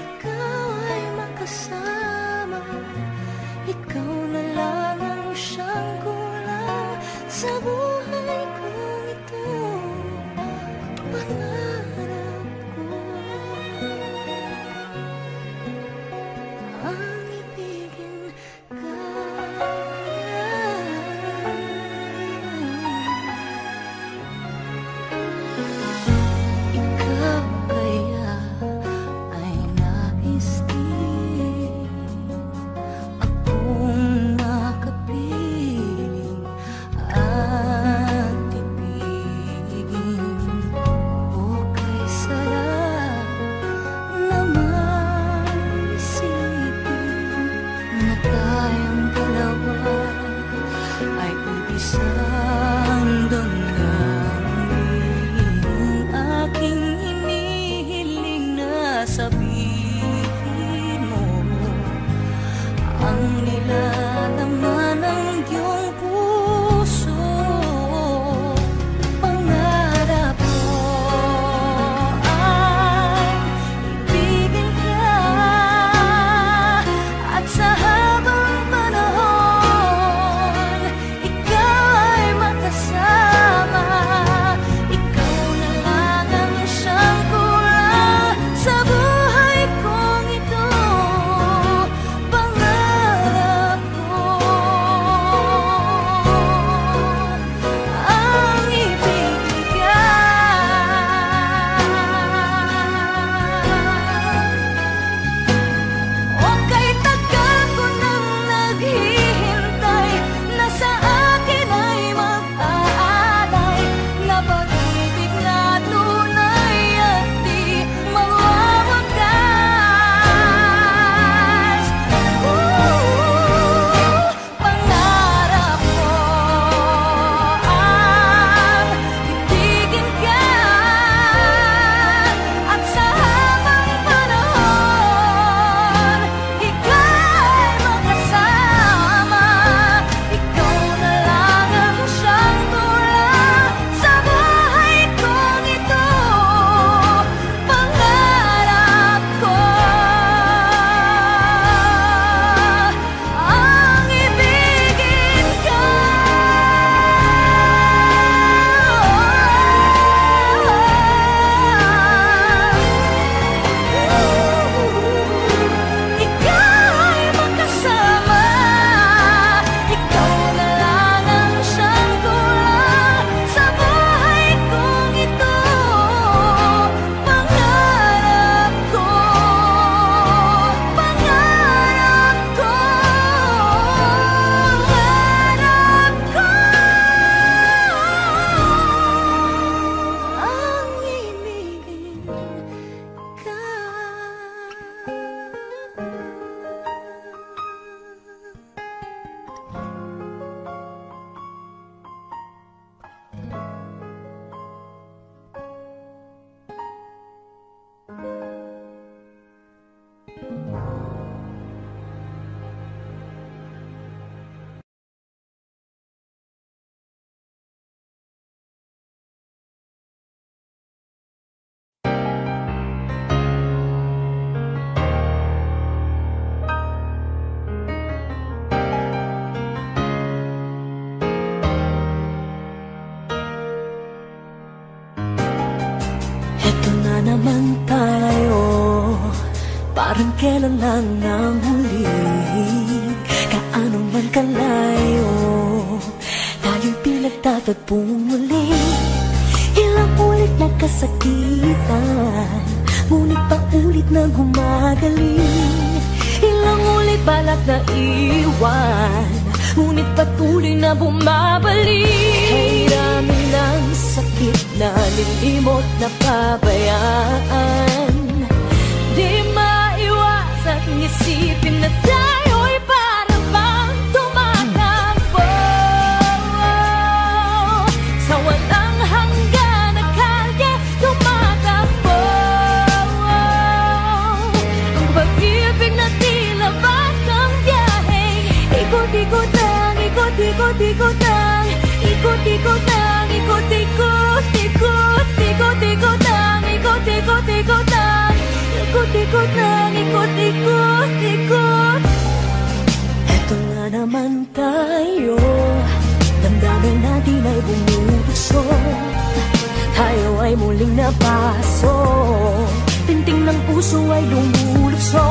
ikaw ay makasama. Ikaw na lang ang siyang kulang sa buhay kong ito. Pangarap ko ang ibigin ka. Ikaw kaya ay nais din akong makapiling at ibigin. O kay sarap naman isipin na tayong dalawa ay ibisang damdamin. Aking hinihiling na sabihin mo ang nilalaman ng iyong puso. Pangarap ko ay ibigin ka, at sa habang panahon ikaw ay makasama. Ikaw na lang ang siyang kulang sa buhay kong ito. Pangarap ko ang ibigin ka. O kay tagal ko nang naghihintay na sa akin ay mag-aalay na pag-ibig na tunay at di mawawakas. Pangarap ko ang ibigin ka, at sa habang panahon ikaw ay makasama. Ikaw na lang ang siyang kulang sa buhay kong ito. Pangarap ko ang ibigin ka. Ikaw ay makasama. Ikaw na lang ang siyang kulang sa buhay kong ito. Pangarap ko, pangarap ko, pangarap ko ang ibigin ka. Eto na naman tayo, parang kailan lang ang huli. Kaano man kalayo, tayo'y pinagtatagpong muli. Ilang ulit na kasakitan, ngunit paulit na gumagaling. Ilang ulit balak na iwan, ngunit patuloy na bumabalik. Hirami ng sakit na nilimot na pabayaan. Di maiwasan isipin na tayo'y parang bang tumatakbo sa walang hanggan na kalye. ikot lang, ikot-ikot lang, ikot-ikot, ikot, ikot-ikot lang, ikot-ikot lang, ikot-ikot lang, ikot-ikot, ikot. Eto nga naman tayo, damdamin natin ay bumubukso, tayo ay muling napaso, tinting ng puso ay lumulukso.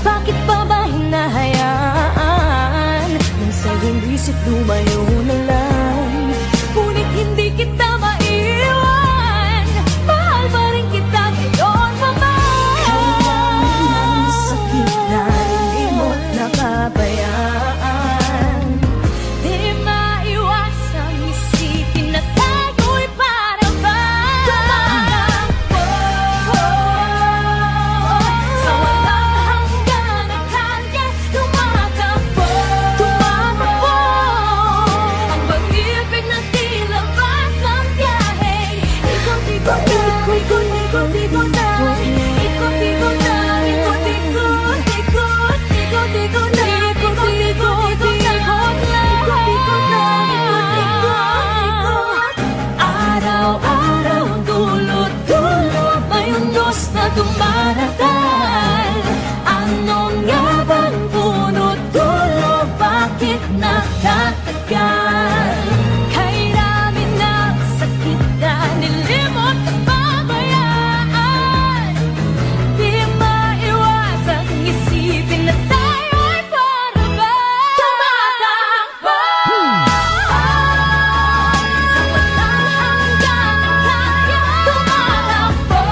Bakit pa ba hinahayaan nang sa iyong isip lumayo na lang? Ngunit hindi kita maiwan, mahal pa rin kita ngayon pa man. Kailangan ang sakit na hindi mo napabayaan, di maiwasang isipin na tayo'y para ba tumatakbo sa walang hanggan na kanya, tumatakbo, tumatakbo. Ang pag-ibig na tila basang biyahe, ikot-ikot lang, ikot-ikot lang, ikot-ikot lang, ikot-ikot, ikot, ikot-ikot lang, ikot-ikot, ikot lang, ikot-ikot lang, ikot-ikot. Araw-araw ang dulot-dulot may unos na dumaratal. Ano nga bang punot-dulo? Bakit nakatagal? Kay dami ng sakit na nilimot at pabayaan, di maiwasang isipin na tayo'y para ba tumatakbo sa walang hanggan na kaya, tumatakbo.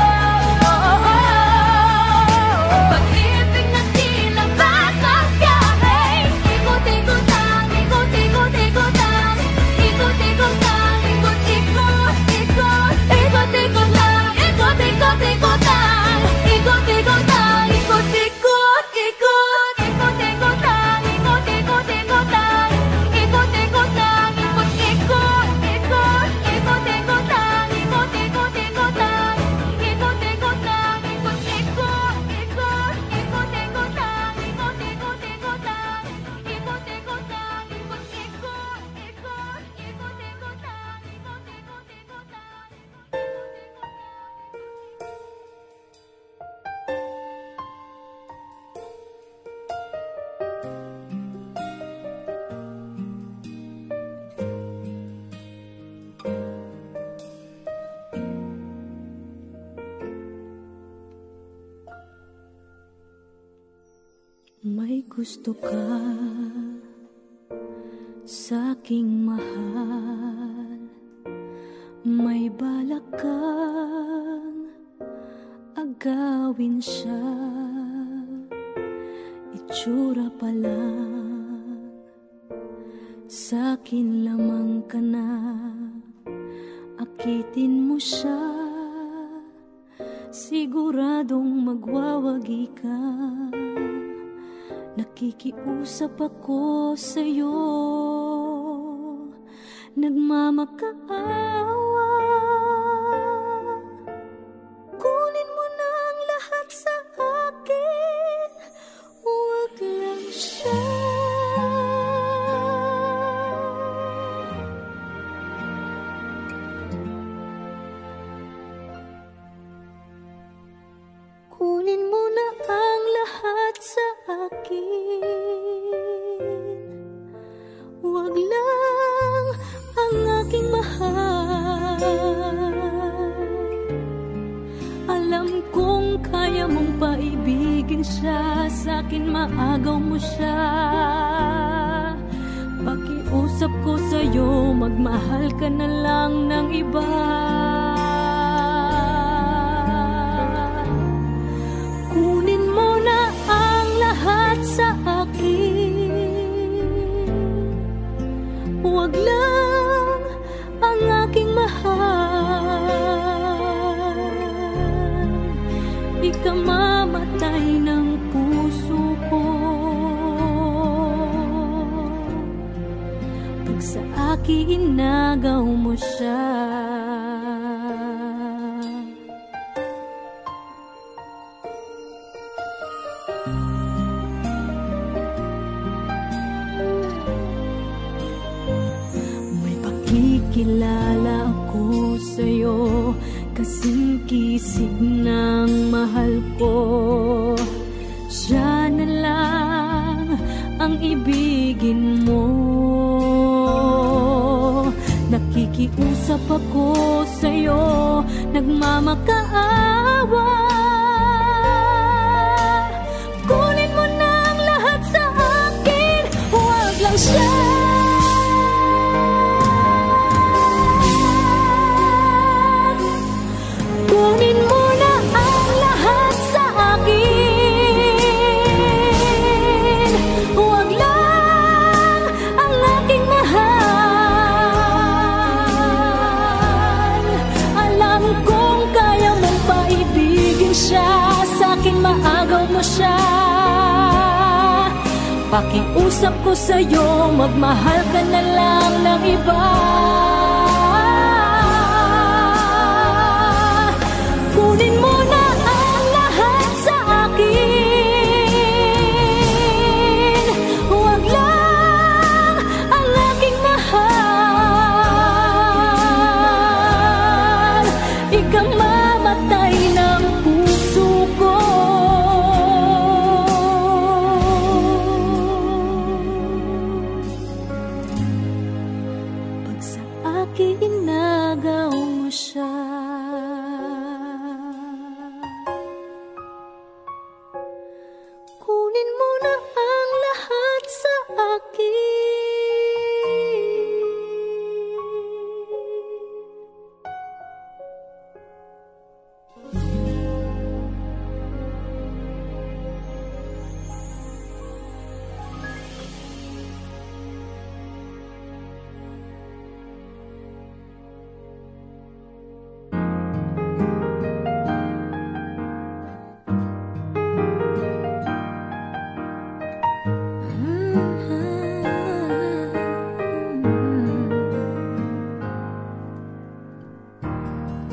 Pag-ibig na tila basang biyahe, ikot-ikot lang, ikot-ikot, ikot lang, ikot-ikot lang, ikot-ikot, ikot, ikot-ikot lang, ikot-ikot, ikot lang, ikot-ikot lang, ikot-ikot, ikot, ikot-ikot lang, ikot-ikot, ikot lang, ikot-ikot lang, ikot-ikot, ikot, ikot-ikot lang, ikot-ikot, ikot lang, ikot-ikot lang, ikot-ikot, ikot, ikot-ikot lang, ikot-ikot, ikot lang, ikot-ikot lang, ikot-ikot, ikot, ikot-ikot lang, may gusto ka sa'king mahal, may balak kang agawin siya, itsura pa lang sa'kin lamang ka na, akitin mo siya, siguradong magwawagi ka. Nakikiusap ako sa'yo, nagmamakaawa. Kunin mo na ang lahat sa akin, huwag lang siya. Kunin mo na ang lahat sa akin, huwag lang ang aking mahal. Alam kong kaya mong paibigin siya, sa'kin maagaw mo siya. Pakiusap ko sa'yo, magmahal ka na lang ng iba. Kunin mo na ang lahat sa akin, huwag lang ang aking mahal. Di ka mamatay ng puso ko pag sa akin inagaw mo siya. kasing kisig ng mahal ko. Siya na lang ang ibigin mo. Nakikiusap ako sa'yo, nagmamakaawa. Kunin mo na ang lahat sa akin, huwag lang siya. Kunin mo na ang lahat sa akin, huwag lang ang aking mahal. Alam kong kaya mong paibigin siya, sa'kin maagaw mo siya. Pakiusap ko sa'yo, magmahal ka na lang ng iba. Kunin mo na ang lahat sa akin, huwag lang ang aking mahal. Ikang mamatay ng puso ko. Pag sa akin inagaw mo siya, kunin mo na ang lahat sa akin.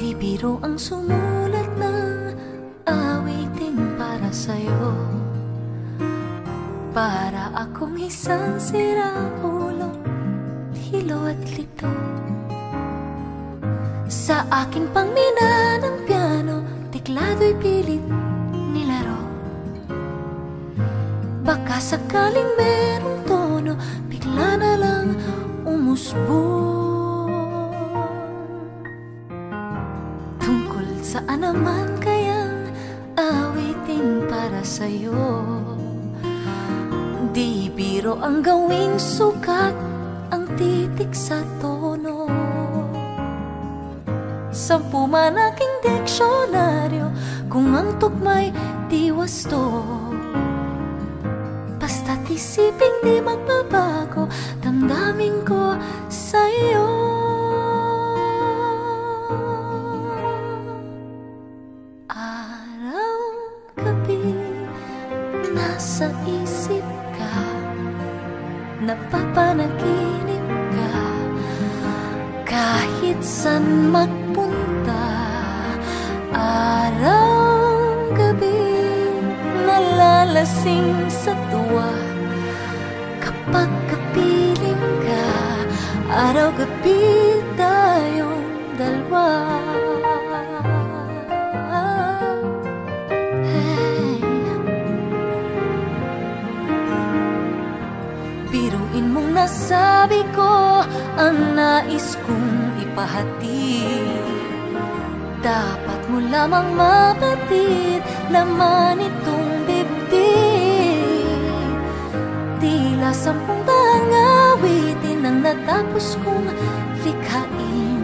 Di biro ang sumulat ng awitin para sa'yo, para akong isang siraulo, hilo at lito. Sa aking pangmina ng piano, tiklado'y pilit nilaro. Baka sakaling merong tono, bigla na lang umusbong. Saan naman kayang awitin para sa'yo? Di biro ang gawing sukat, ang titik sa tono. 10 man aking diksyonaryo, kung ang tugma'y di wasto. Basta't isipin di magbabago, damdamin ko sa'yo. Nasa isip ka, napapanaginip ka, kahit saan magpunta. Araw-gabi, nalalasing sa tuwa, kapag kapiling ka. Araw-gabi tayong dalawa. Biruin mong nasabi ko ang nais kong ipahatid. Dapat mo lamang mapatid, laman itong dibdib. Tila 10 daang awitin ang natapos kong likhain.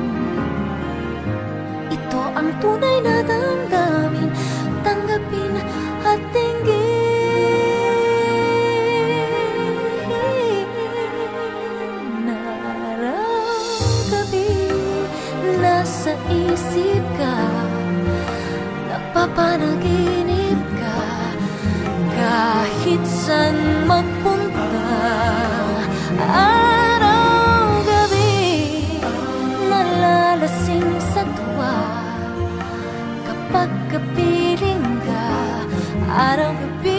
Ito ang tunay na damdamin, tanggapin at tinggin. Nasa isip ka, napapanaginip ka, kahit saan magpunta. Araw-gabi, nalalasing sa tuwa, kapag kapiling ka. Araw-gabi